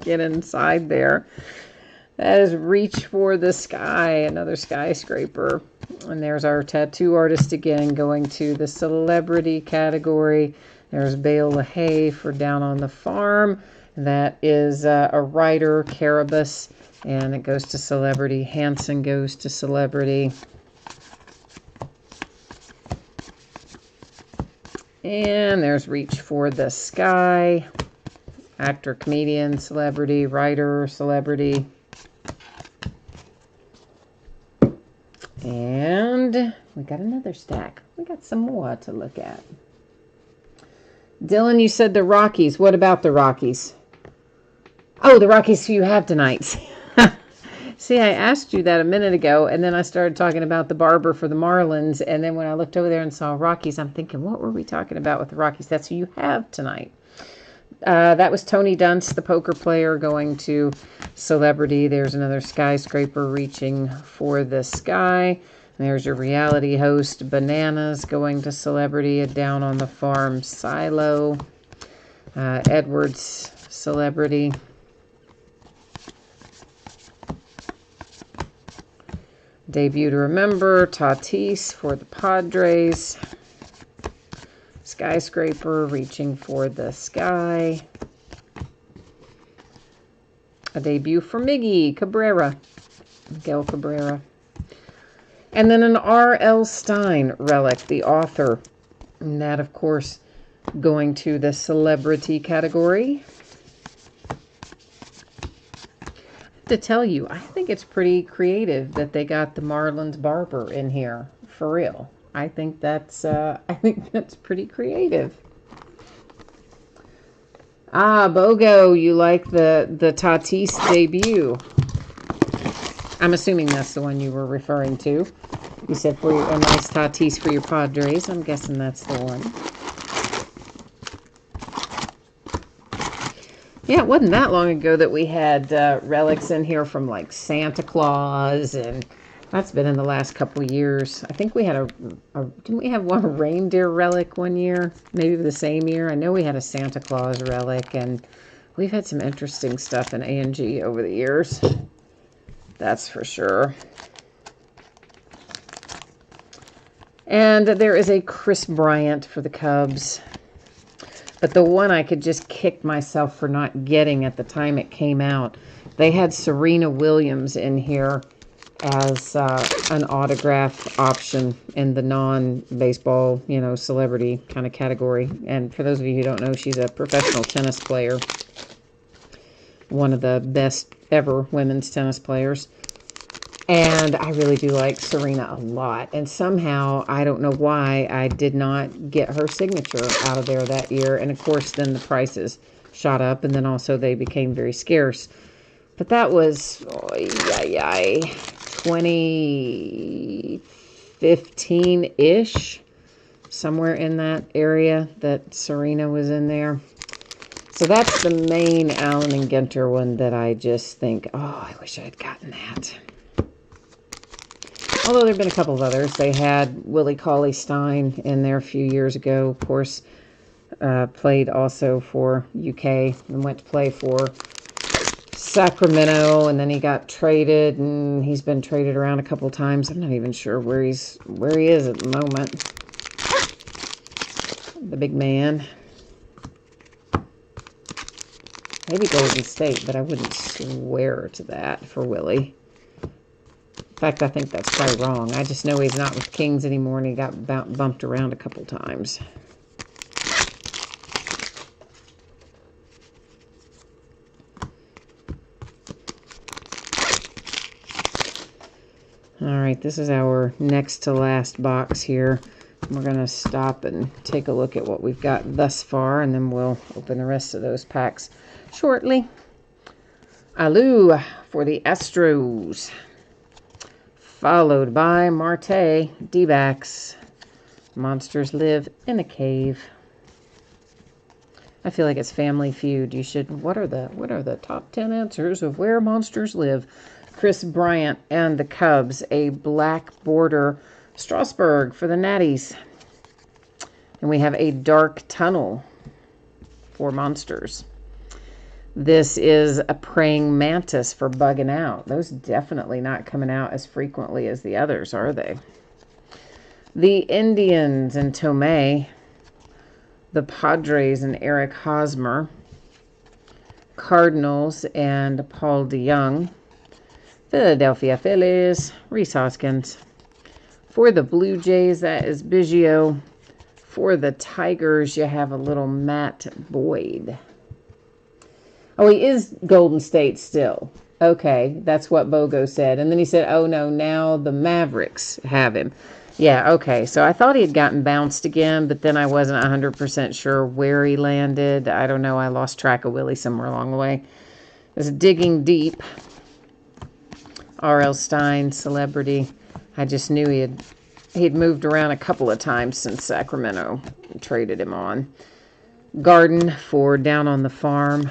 get inside there. That is Reach for the Sky, another skyscraper. And there's our tattoo artist again going to the celebrity category. There's Bale LaHaye for Down on the Farm. That is a writer, Carabas, and it goes to celebrity. Hanson goes to celebrity. And there's Reach for the Sky. Actor, comedian, celebrity, writer, celebrity. And we got another stack. We got some more to look at. Dylan, you said the Rockies. What about the Rockies? Oh, the Rockies who you have tonight. See, I asked you that a minute ago, and then I started talking about the barber for the Marlins, and then when I looked over there and saw Rockies, I'm thinking, what were we talking about with the Rockies? That's who you have tonight. That was Tony Dunst, the poker player, going to celebrity. There's another skyscraper reaching for the sky. There's your reality host, Bananas, going to celebrity. Down on the Farm, Silo. Edwards, celebrity. Debut to Remember, Tatis for the Padres. Skyscraper, Reaching for the Sky. A debut for Miggy Cabrera, Miguel Cabrera. And then an R.L. Stine relic, the author. And that, of course, going to the celebrity category. To tell you, I think it's pretty creative that they got the Marlins barber in here, for real. I think that's pretty creative. Ah, Bogo, you like the Tatis debut. I'm assuming that's the one you were referring to. You said for a nice Tatis for your Padres. I'm guessing that's the one. Yeah, it wasn't that long ago that we had relics in here from like Santa Claus and That's been in the last couple years. I think we had didn't we have one reindeer relic one year? Maybe the same year. I know we had a Santa Claus relic, and we've had some interesting stuff in A&G over the years. That's for sure. And there is a Chris Bryant for the Cubs. But the one I could just kick myself for not getting at the time it came out. They had Serena Williams in here as an autograph option in the non-baseball, celebrity kind of category. And for those of you who don't know, she's a professional tennis player. One of the best ever women's tennis players. And I really do like Serena a lot. And somehow, I don't know why, I did not get her signature out of there that year. And of course, then the prices shot up. And then also they became very scarce. But that was, 2015-ish. Somewhere in that area that Serena was in there. So that's the main Allen and Ginter one that I just think, oh, I wish I had gotten that. Although there have been a couple of others. They had Willie Cauley-Stein in there a few years ago. Of course, played also for UK and went to play for Sacramento, and then he got traded, and he's been traded around a couple times. I'm not even sure where he is at the moment. The big man. Maybe Golden State, but I wouldn't swear to that for Willie. In fact, I think that's probably wrong. I just know he's not with Kings anymore, and he got bumped around a couple times. All right, this is our next to last box here. We're going to stop and take a look at what we've got thus far, and then we'll open the rest of those packs shortly. Alou for the Astros, followed by Marte, D-backs. Monsters live in a cave. I feel like it's Family Feud. You should. What are the top 10 answers of where monsters live? Chris Bryant and the Cubs, a black border Strasburg for the Natties. And we have a dark tunnel for monsters. This is a praying mantis for bugging out. Those definitely not coming out as frequently as the others, are they? The Indians and Tomei. The Padres and Eric Hosmer. Cardinals and Paul DeYoung. Philadelphia Phillies, Rhys Hoskins. For the Blue Jays, that is Biggio. For the Tigers, you have a little Matt Boyd. Oh, he is Golden State still. Okay, that's what Bogo said. And then he said, oh no, now the Mavericks have him. Yeah, okay. So I thought he had gotten bounced again, but then I wasn't 100% sure where he landed. I don't know. I lost track of Willie somewhere along the way. It was digging deep. R.L. Stein, celebrity. I just knew he had moved around a couple of times since Sacramento traded him on. Garden for Down on the Farm.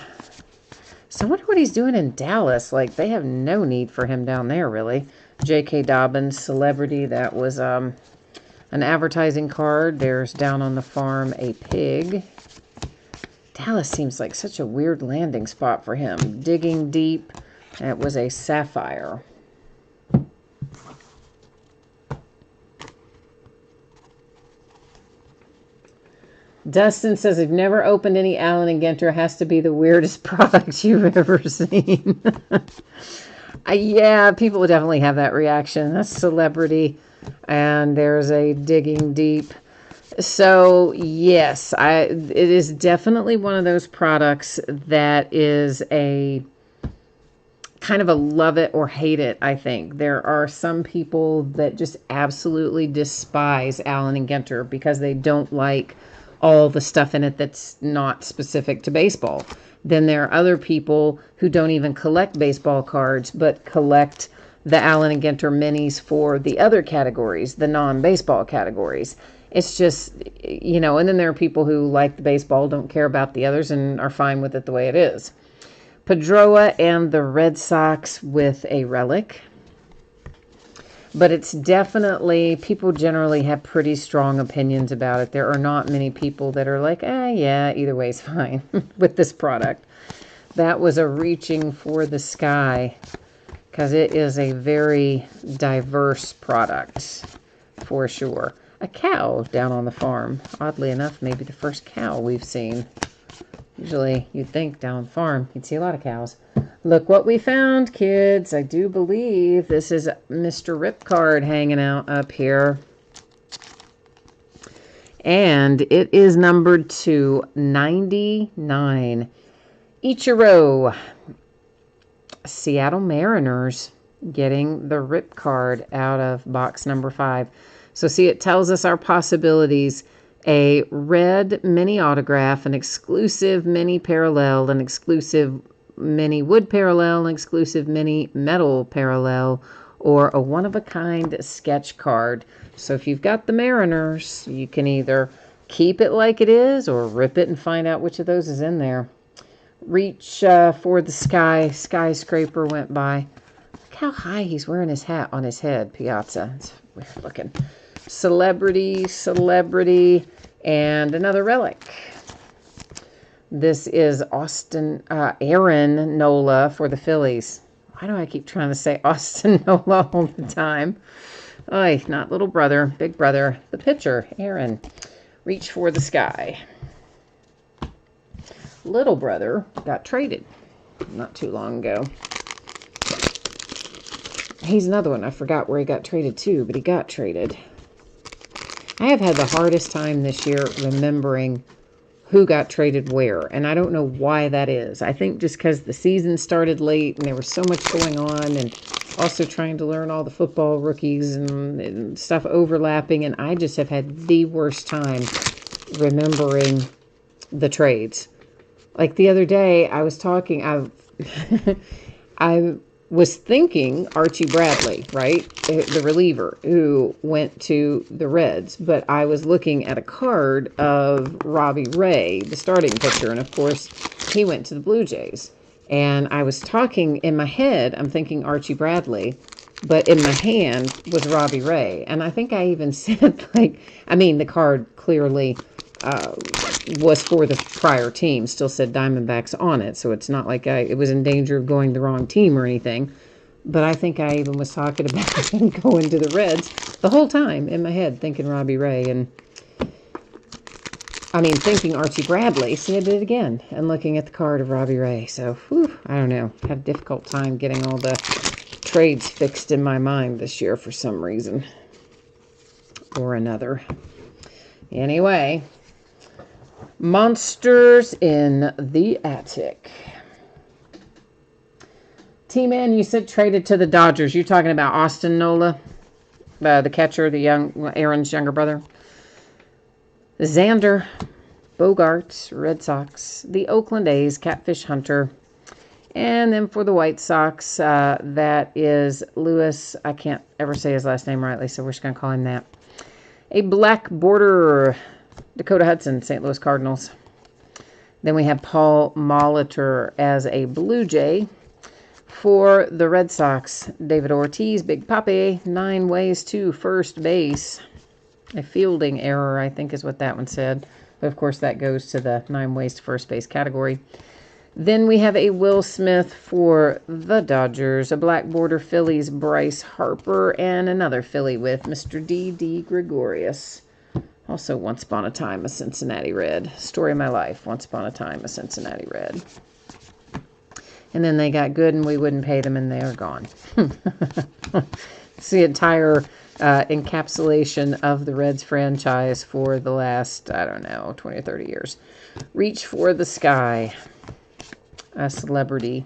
So I wonder what he's doing in Dallas. Like, they have no need for him down there, really. J.K. Dobbins, celebrity. That was an advertising card. There's Down on the Farm, a pig. Dallas seems like such a weird landing spot for him. Digging deep. It was a sapphire. Dustin says, I've never opened any Allen and Ginter. Has to be the weirdest product you've ever seen. Yeah, people would definitely have that reaction. That's celebrity. And there's a digging deep. So, yes, it is definitely one of those products that is a kind of a love it or hate it, I think. There are some people that just absolutely despise Allen and Ginter because they don't like all the stuff in it that's not specific to baseball. Then there are other people who don't even collect baseball cards, but collect the Allen and Ginter minis for the other categories, the non-baseball categories. It's just, and then there are people who like the baseball, don't care about the others, and are fine with it the way it is. Pedroa and the Red Sox with a relic. But it's definitely, people generally have pretty strong opinions about it. There are not many people that are like, yeah, either way is fine with this product. That was a reaching for the sky because it is a very diverse product for sure. A cow down on the farm. Oddly enough, maybe the first cow we've seen. Usually you'd think down on the farm you'd see a lot of cows. Look what we found, kids. I do believe this is Mr. Ripcard hanging out up here. And it is numbered to 99. Ichiro. Seattle Mariners getting the Ripcard out of box number 5. So see, it tells us our possibilities. A red mini autograph, an exclusive mini parallel, an exclusive mini wood parallel, an exclusive mini metal parallel, or a one-of-a-kind sketch card. So if you've got the Mariners, you can either keep it like it is or rip it and find out which of those is in there. Reach for the sky. Skyscraper went by. Look how high he's wearing his hat on his head. Piazza. It's weird looking. Celebrity, and another relic. This is Aaron Nola for the Phillies. Why do I keep trying to say Austin Nola all the time? Oy, not little brother, big brother. The pitcher, Aaron. Reach for the sky. Little brother got traded not too long ago. He's another one. I forgot where he got traded to, but he got traded. I have had the hardest time this year remembering who got traded where, and I don't know why that is. I think just because the season started late and there was so much going on, and also trying to learn all the football rookies and stuff overlapping, and I just have had the worst time remembering the trades. Like the other day, I was talking, I was thinking Archie Bradley, right? The reliever who went to the Reds. But I was looking at a card of Robbie Ray, the starting pitcher. And of course, he went to the Blue Jays. And I was talking in my head, I'm thinking Archie Bradley. But in my hand was Robbie Ray. And I think I even said, the card clearly was for the prior team, still said Diamondbacks on it, so it's not like it was in danger of going the wrong team or anything. But I think I even was talking about him going to the Reds the whole time in my head, thinking Robbie Ray, and thinking Archie Bradley. See, I did it again, and looking at the card of Robbie Ray. So, I don't know. Had a difficult time getting all the trades fixed in my mind this year for some reason or another. Anyway, Monsters in the Attic. T-Man, you said traded to the Dodgers. You talking about Austin Nola, the catcher, Aaron's younger brother? Xander Bogaerts, Red Sox. The Oakland A's, Catfish Hunter. And then for the White Sox, that is Lewis. I can't ever say his last name rightly, so we're just going to call him that. A black border, Dakota Hudson, St. Louis Cardinals. Then we have Paul Molitor as a Blue Jay. For the Red Sox, David Ortiz, Big Pepe, 9 ways to first base. A fielding error, I think is what that one said. But of course that goes to the 9 ways to first base category. Then we have a Will Smith for the Dodgers, a black border Phillies, Bryce Harper, and another Philly with Mr. D.D. Gregorius. Also, once upon a time, a Cincinnati Red. Story of my life, once upon a time, a Cincinnati Red. And then they got good and we wouldn't pay them and they are gone. It's the entire encapsulation of the Reds franchise for the last, 20 or 30 years. Reach for the sky. A celebrity.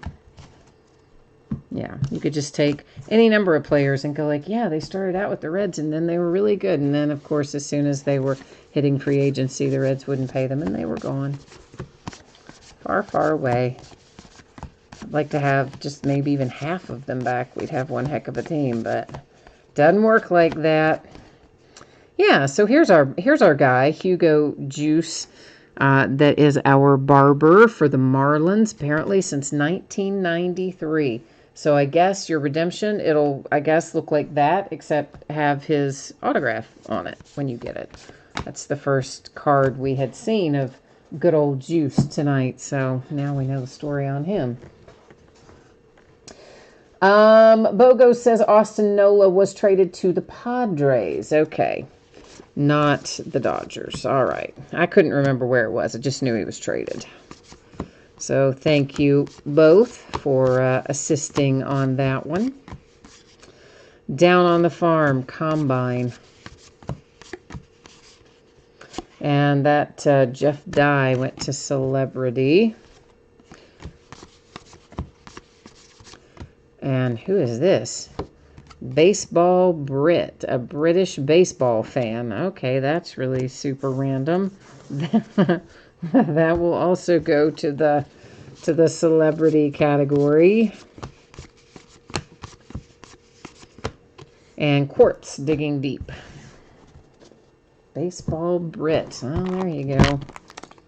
Yeah, you could just take any number of players and go like, yeah, they started out with the Reds and then they were really good. And then, of course, as soon as they were hitting free agency, the Reds wouldn't pay them and they were gone. Far, far away. I'd like to have just maybe even half of them back. We'd have one heck of a team, but doesn't work like that. Yeah, so here's our guy, Hugo Juice. That is our barber for the Marlins, apparently since 1993. So I guess your redemption, it'll, I guess, look like that, except have his autograph on it when you get it. That's the first card we had seen of good old Juice tonight. So now we know the story on him. Bogo says Austin Nola was traded to the Padres. Okay. Not the Dodgers. All right. I couldn't remember where it was. I just knew he was traded. So thank you both for assisting on that one. Down on the Farm, Combine. And that Jeff Dye went to Celebrity. And who is this? Baseball Brit, a British baseball fan. Okay, that's really super random. That will also go to the celebrity category. And Quartz, Digging Deep. Baseball Brit. Oh, there you go.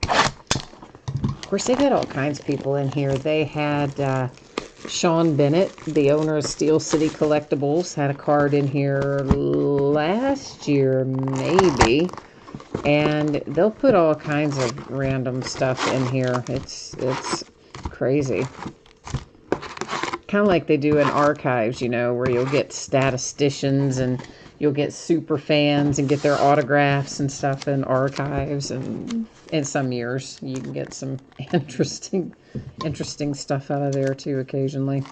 Of course, they've had all kinds of people in here. They had Sean Bennett, the owner of Steel City Collectibles, had a card in here last year, maybe. And they'll put all kinds of random stuff in here. It's crazy. Kind of like they do in archives, you know, where you'll get statisticians and you'll get super fans and get their autographs and stuff in archives. And in some years, you can get some interesting stuff out of there too occasionally.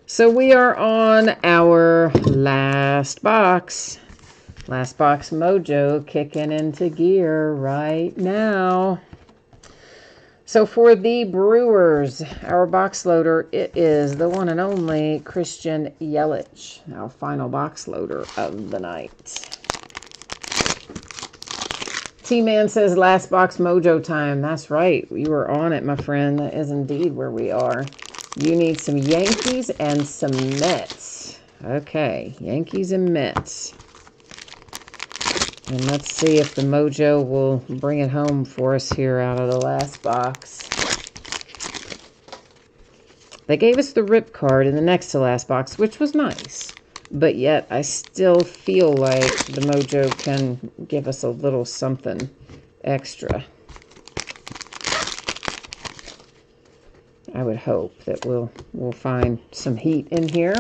So we are on our last box. Last box mojo kicking into gear right now. So for the Brewers, our box loader, it is the one and only Christian Yelich, our final box loader of the night. T-Man says last box mojo time. That's right. You were on it, my friend. That is indeed where we are. You need some Yankees and some Mets. Okay, Yankees and Mets. And let's see if the mojo will bring it home for us here out of the last box. They gave us the rip card in the next to last box, which was nice. But yet, I still feel like the mojo can give us a little something extra. I would hope that we'll find some heat in here.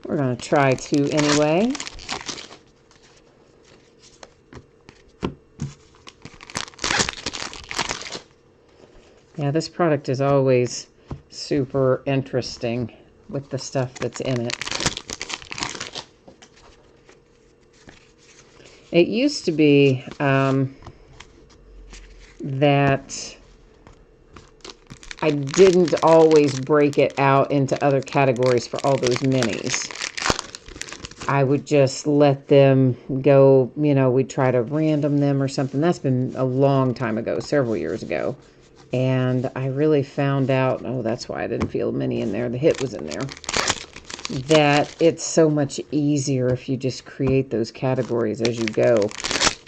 We're going to try to anyway. Yeah, this product is always super interesting with the stuff that's in it. It used to be that I didn't always break it out into other categories for all those minis. I would just let them go, you know, we'd try to random them or something. That's been a long time ago, several years ago. And I really found out, oh, that's why I didn't feel a mini in there. The hit was in there. That it's so much easier if you just create those categories as you go.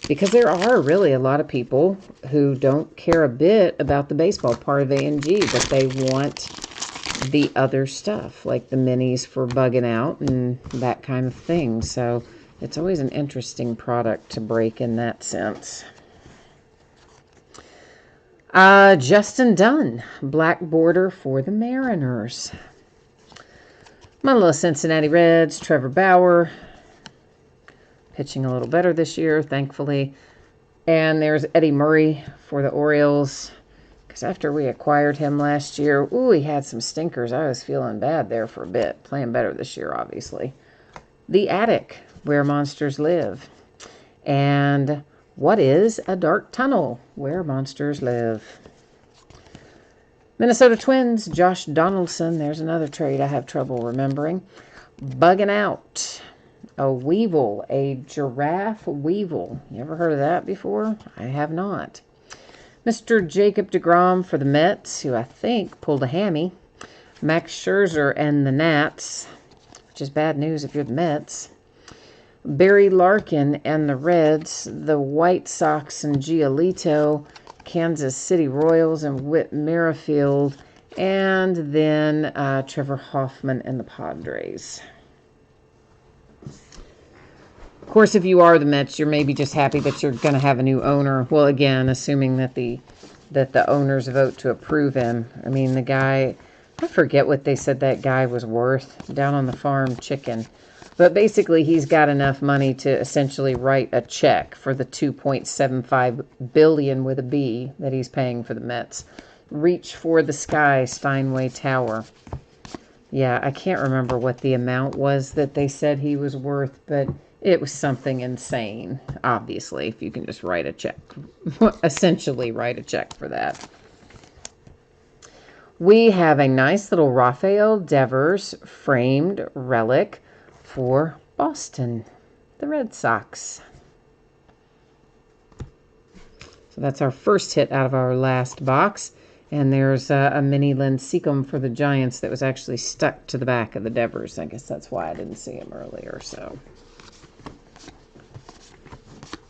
Because there are really a lot of people who don't care a bit about the baseball part of A&G, but they want the other stuff, like the minis for bugging out and that kind of thing. So it's always an interesting product to break in that sense. Justin Dunn, black border for the Mariners. My little Cincinnati Reds, Trevor Bauer, pitching a little better this year, thankfully. And there's Eddie Murray for the Orioles. Because after we acquired him last year, ooh, he had some stinkers. I was feeling bad there for a bit. Playing better this year, obviously. The Attic, Where Monsters Live. And What is a Dark Tunnel? Where Monsters Live. Minnesota Twins, Josh Donaldson. There's another trade I have trouble remembering. Bugging Out. A Weevil, a Giraffe Weevil. You ever heard of that before? I have not. Mr. Jacob deGrom for the Mets, who I think pulled a hammy. Max Scherzer and the Nats, which is bad news if you're the Mets. Barry Larkin and the Reds, the White Sox and Giolito, Kansas City Royals and Whit Merrifield. And then Trevor Hoffman and the Padres. Of course, if you are the Mets, you're maybe just happy that you're going to have a new owner. Well, again, assuming that the owners vote to approve him. I mean, the guy, I forget what they said that guy was worth down on the farm chicken. But basically, he's got enough money to essentially write a check for the $2.75 billion with a B that he's paying for the Mets. Reach for the sky, Steinway Tower. Yeah, I can't remember what the amount was that they said he was worth, but it was something insane, obviously, if you can just write a check. Essentially write a check for that. We have a nice little Rafael Devers framed relic for Boston, the Red Sox. So that's our first hit out of our last box. And there's a mini Lincecum for the Giants that was actually stuck to the back of the Devers. I guess that's why I didn't see him earlier.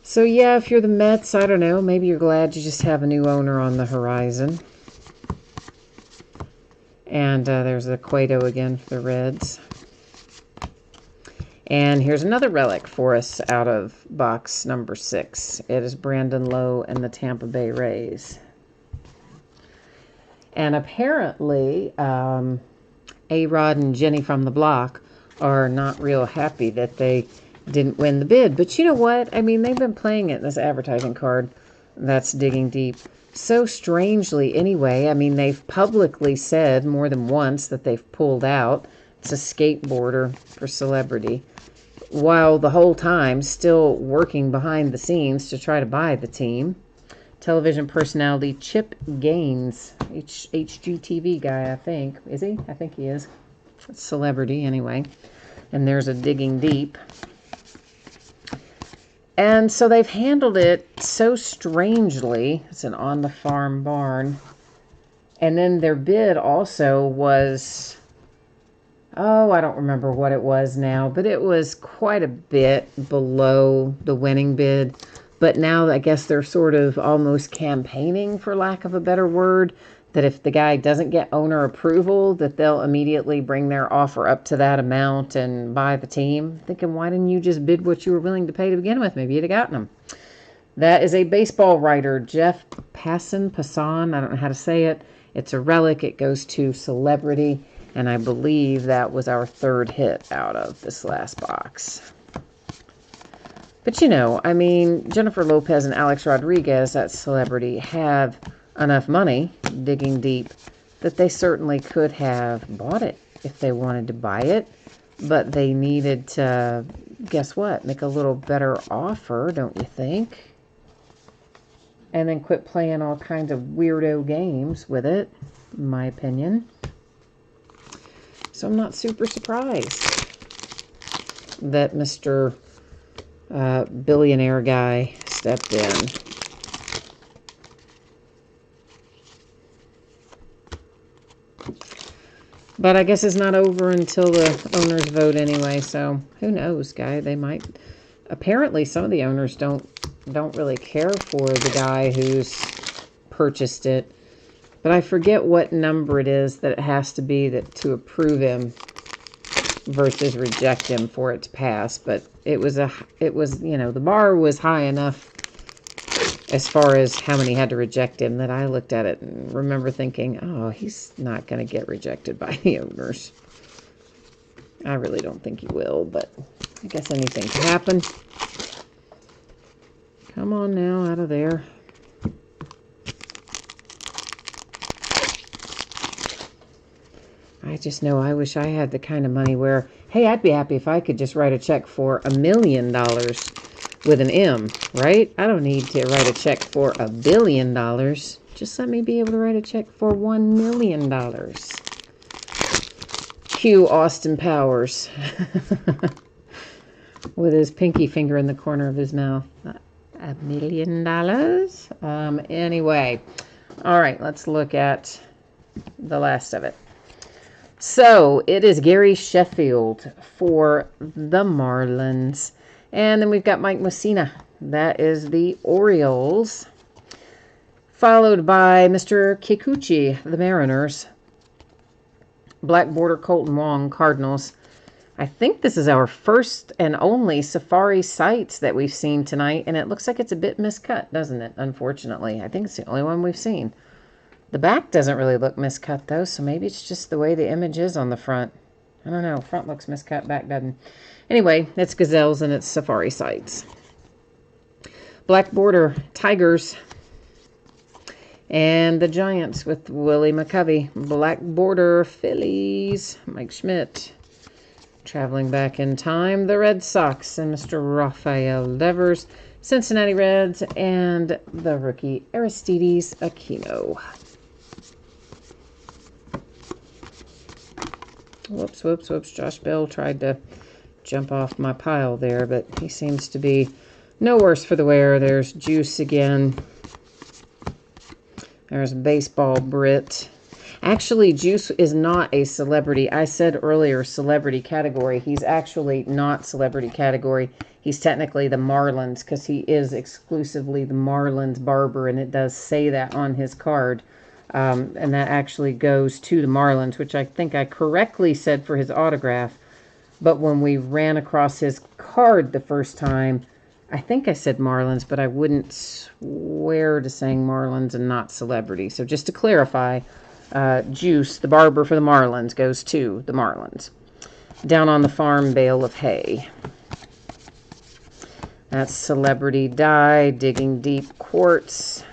So yeah, if you're the Mets, I don't know, maybe you're glad you just have a new owner on the horizon. And there's the Cueto again for the Reds. And here's another relic for us out of box number 6. It is Brandon Lowe and the Tampa Bay Rays. And apparently, A-Rod and Jenny from the block are not real happy that they didn't win the bid. But you know what? I mean, they've been playing it in this advertising card that's digging deep so strangely anyway. I mean, they've publicly said more than once that they've pulled out. It's a skateboarder for celebrity. While the whole time still working behind the scenes to try to buy the team. Television personality Chip Gaines, HGTV guy, I think. Is he? I think he is. Celebrity, anyway. And there's a digging deep. And so they've handled it so strangely. It's an on-the-farm barn. And then their bid also was, oh, I don't remember what it was now, but it was quite a bit below the winning bid. But now I guess they're sort of almost campaigning, for lack of a better word, that if the guy doesn't get owner approval, that they'll immediately bring their offer up to that amount and buy the team. Thinking, why didn't you just bid what you were willing to pay to begin with? Maybe you'd have gotten them. That is a baseball writer, Jeff Passan, I don't know how to say it. It's a relic. It goes to celebrity. And I believe that was our third hit out of this last box. But, you know, I mean, Jennifer Lopez and Alex Rodriguez, that celebrity, have enough money, digging deep, that they certainly could have bought it if they wanted to buy it. But they needed to, guess what, make a little better offer, don't you think? And then quit playing all kinds of weirdo games with it, in my opinion. So I'm not super surprised that Mr. Billionaire guy stepped in. But I guess it's not over until the owners vote anyway, so who knows, guy? They might. Apparently, some of the owners don't really care for the guy who's purchased it. But I forget what number it is that it has to be that to approve him versus reject him for it to pass. But it was, you know, the bar was high enough as far as how many had to reject him that I looked at it and remember thinking, oh, he's not going to get rejected by the owners. I really don't think he will, but I guess anything can happen. Come on now, out of there. I just know I wish I had the kind of money where, hey, I'd be happy if I could just write a check for $1 million with an M, right? I don't need to write a check for $1 billion. Just let me be able to write a check for $1 million. Cue Austin Powers with his pinky finger in the corner of his mouth. $1 million? Anyway, all right, let's look at the last of it. So it is Gary Sheffield for the Marlins. And then we've got Mike Mussina. That is the Orioles. followed by Mr. Kikuchi, the Mariners. Black border, Colton Wong, Cardinals. I think this is our first and only Safari sights that we've seen tonight, and it looks like it's a bit miscut, doesn't it? Unfortunately, I think it's the only one we've seen. The back doesn't really look miscut, though, so maybe it's just the way the image is on the front. I don't know. Front looks miscut, back doesn't. Anyway, it's Gazelles and it's Safari sights. Black border, Tigers. And the Giants with Willie McCovey. Black border, Phillies, Mike Schmidt. Traveling back in time, the Red Sox and Mr. Rafael Devers. Cincinnati Reds and the rookie Aristides Aquino. Whoops, whoops, whoops. Josh Bell tried to jump off my pile there, but he seems to be no worse for the wear. There's Juice again. There's Baseball Brit. Actually, Juice is not a celebrity. I said earlier celebrity category. He's actually not celebrity category. He's technically the Marlins because he is exclusively the Marlins barber, and it does say that on his card. And that actually goes to the Marlins, which I think I correctly said for his autograph. But when we ran across his card the first time, I think I said Marlins, but I wouldn't swear to saying Marlins and not celebrity. So just to clarify, Juice, the barber for the Marlins, goes to the Marlins. Down on the farm, bale of hay. That's Celebrity Die, Digging Deep Quartz.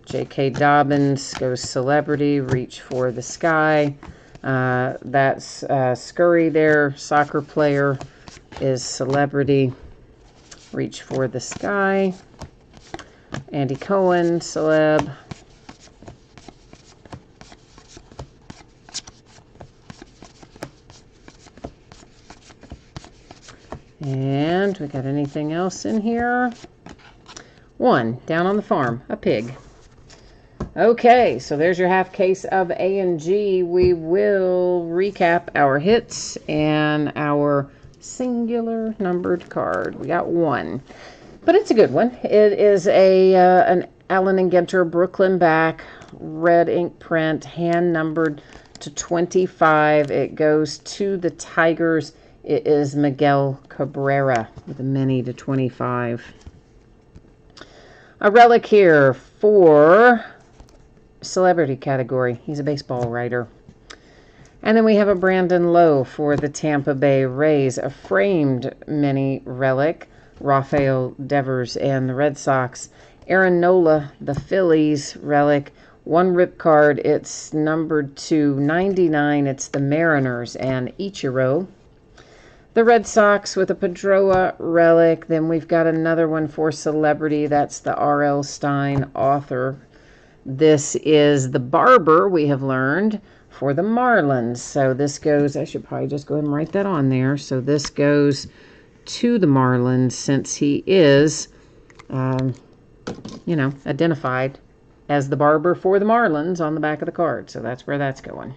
J.K. Dobbins goes Celebrity, Reach for the Sky. That's Scurry there, soccer player, is Celebrity, Reach for the Sky. Andy Cohen, Celeb. And we got anything else in here? One, down on the farm, a pig. Okay, so there's your half case of A&G. We will recap our hits and our singular numbered card. We got one, but it's a good one. It is an Allen and Ginter Brooklyn back, red ink print, hand numbered to 25. It goes to the Tigers. It is Miguel Cabrera with a mini to 25. A relic here for celebrity category. He's a baseball writer. And then we have a Brandon Lowe for the Tampa Bay Rays, a framed mini relic, Rafael Devers and the Red Sox. Aaron Nola, the Phillies relic, one rip card. It's numbered to 99. It's the Mariners and Ichiro. The Red Sox with a Pedroa relic. Then we've got another one for celebrity. That's the R.L. Stein author. This is the barber, we have learned, for the Marlins. So this goes, I should probably just go ahead and write that on there. So this goes to the Marlins since he is, identified as the barber for the Marlins on the back of the card. So that's where that's going.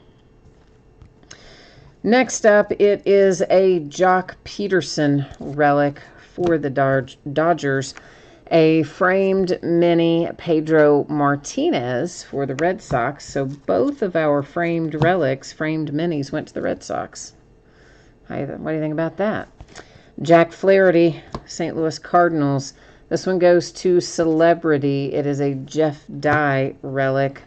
Next up, it is a Jock Peterson relic for the Dodgers. A framed mini Pedro Martinez for the Red Sox. So both of our framed relics, framed minis, went to the Red Sox. What do you think about that? Jack Flaherty, St. Louis Cardinals. This one goes to celebrity. It is a Jeff Dye relic.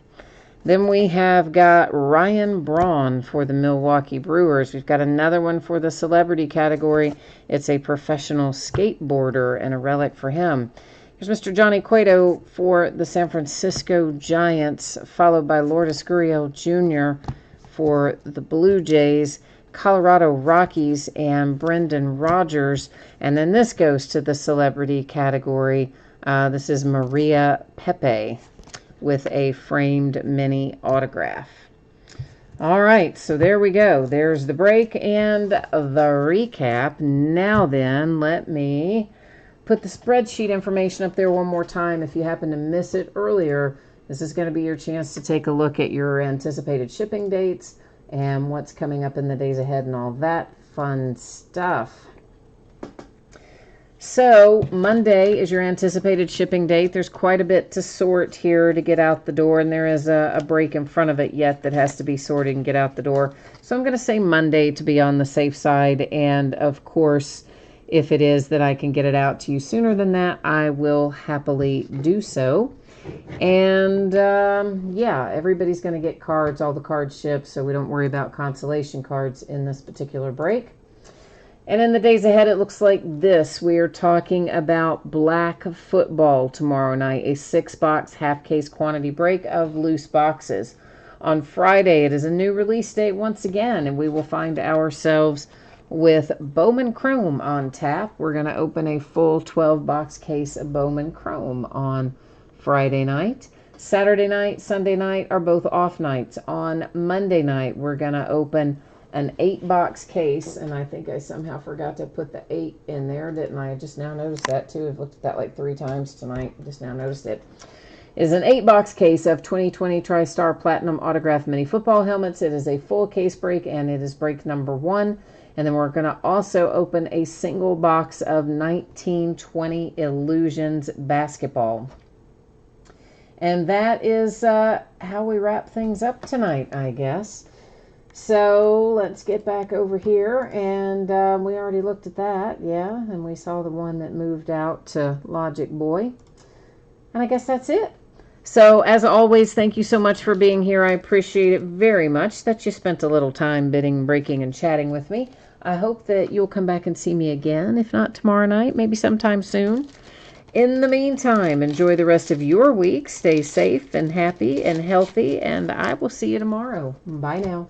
Then we have got Ryan Braun for the Milwaukee Brewers. We've got another one for the celebrity category. It's a professional skateboarder and a relic for him. Here's Mr. Johnny Cueto for the San Francisco Giants, followed by Lourdes Gurriel Jr. for the Blue Jays, Colorado Rockies, and Brendan Rodgers. And then this goes to the celebrity category. This is Maria Pepe with a framed mini autograph. All right, so there we go. There's the break and the recap. Now then, let me put the spreadsheet information up there one more time. If you happen to miss it earlier, this is going to be your chance to take a look at your anticipated shipping dates and what's coming up in the days ahead and all that fun stuff. So Monday is your anticipated shipping date. There's quite a bit to sort here to get out the door, and there is a break in front of it yet that has to be sorted and get out the door. So I'm going to say Monday to be on the safe side, and of course, if it is that I can get it out to you sooner than that, I will happily do so. And yeah, everybody's going to get cards, all the cards shipped, so we don't worry about consolation cards in this particular break. And in the days ahead, it looks like this. We are talking about black football tomorrow night, a 6-box half-case quantity break of loose boxes. On Friday, it is a new release date once again, and we will find ourselves with Bowman Chrome on tap. We're going to open a full 12-box case of Bowman Chrome on Friday night. Saturday night, Sunday night are both off nights. On Monday night, we're going to open an 8-box case, and I think I somehow forgot to put the 8 in there, didn't I? I just now noticed that too. I've looked at that like 3 times tonight. Just now noticed it. Is an 8-box case of 2020 Tristar Platinum Autograph Mini Football Helmets. It is a full case break, and it is break number 1. And then we're going to also open a single box of 1920 Illusions Basketball. And that is how we wrap things up tonight, I guess. So let's get back over here, and we already looked at that, yeah, and we saw the one that moved out to Logic Boy, and I guess that's it. So as always, thank you so much for being here. I appreciate it very much that you spent a little time bidding, breaking, and chatting with me. I hope that you'll come back and see me again, if not tomorrow night, maybe sometime soon. In the meantime, enjoy the rest of your week. Stay safe and happy and healthy, and I will see you tomorrow. Bye now.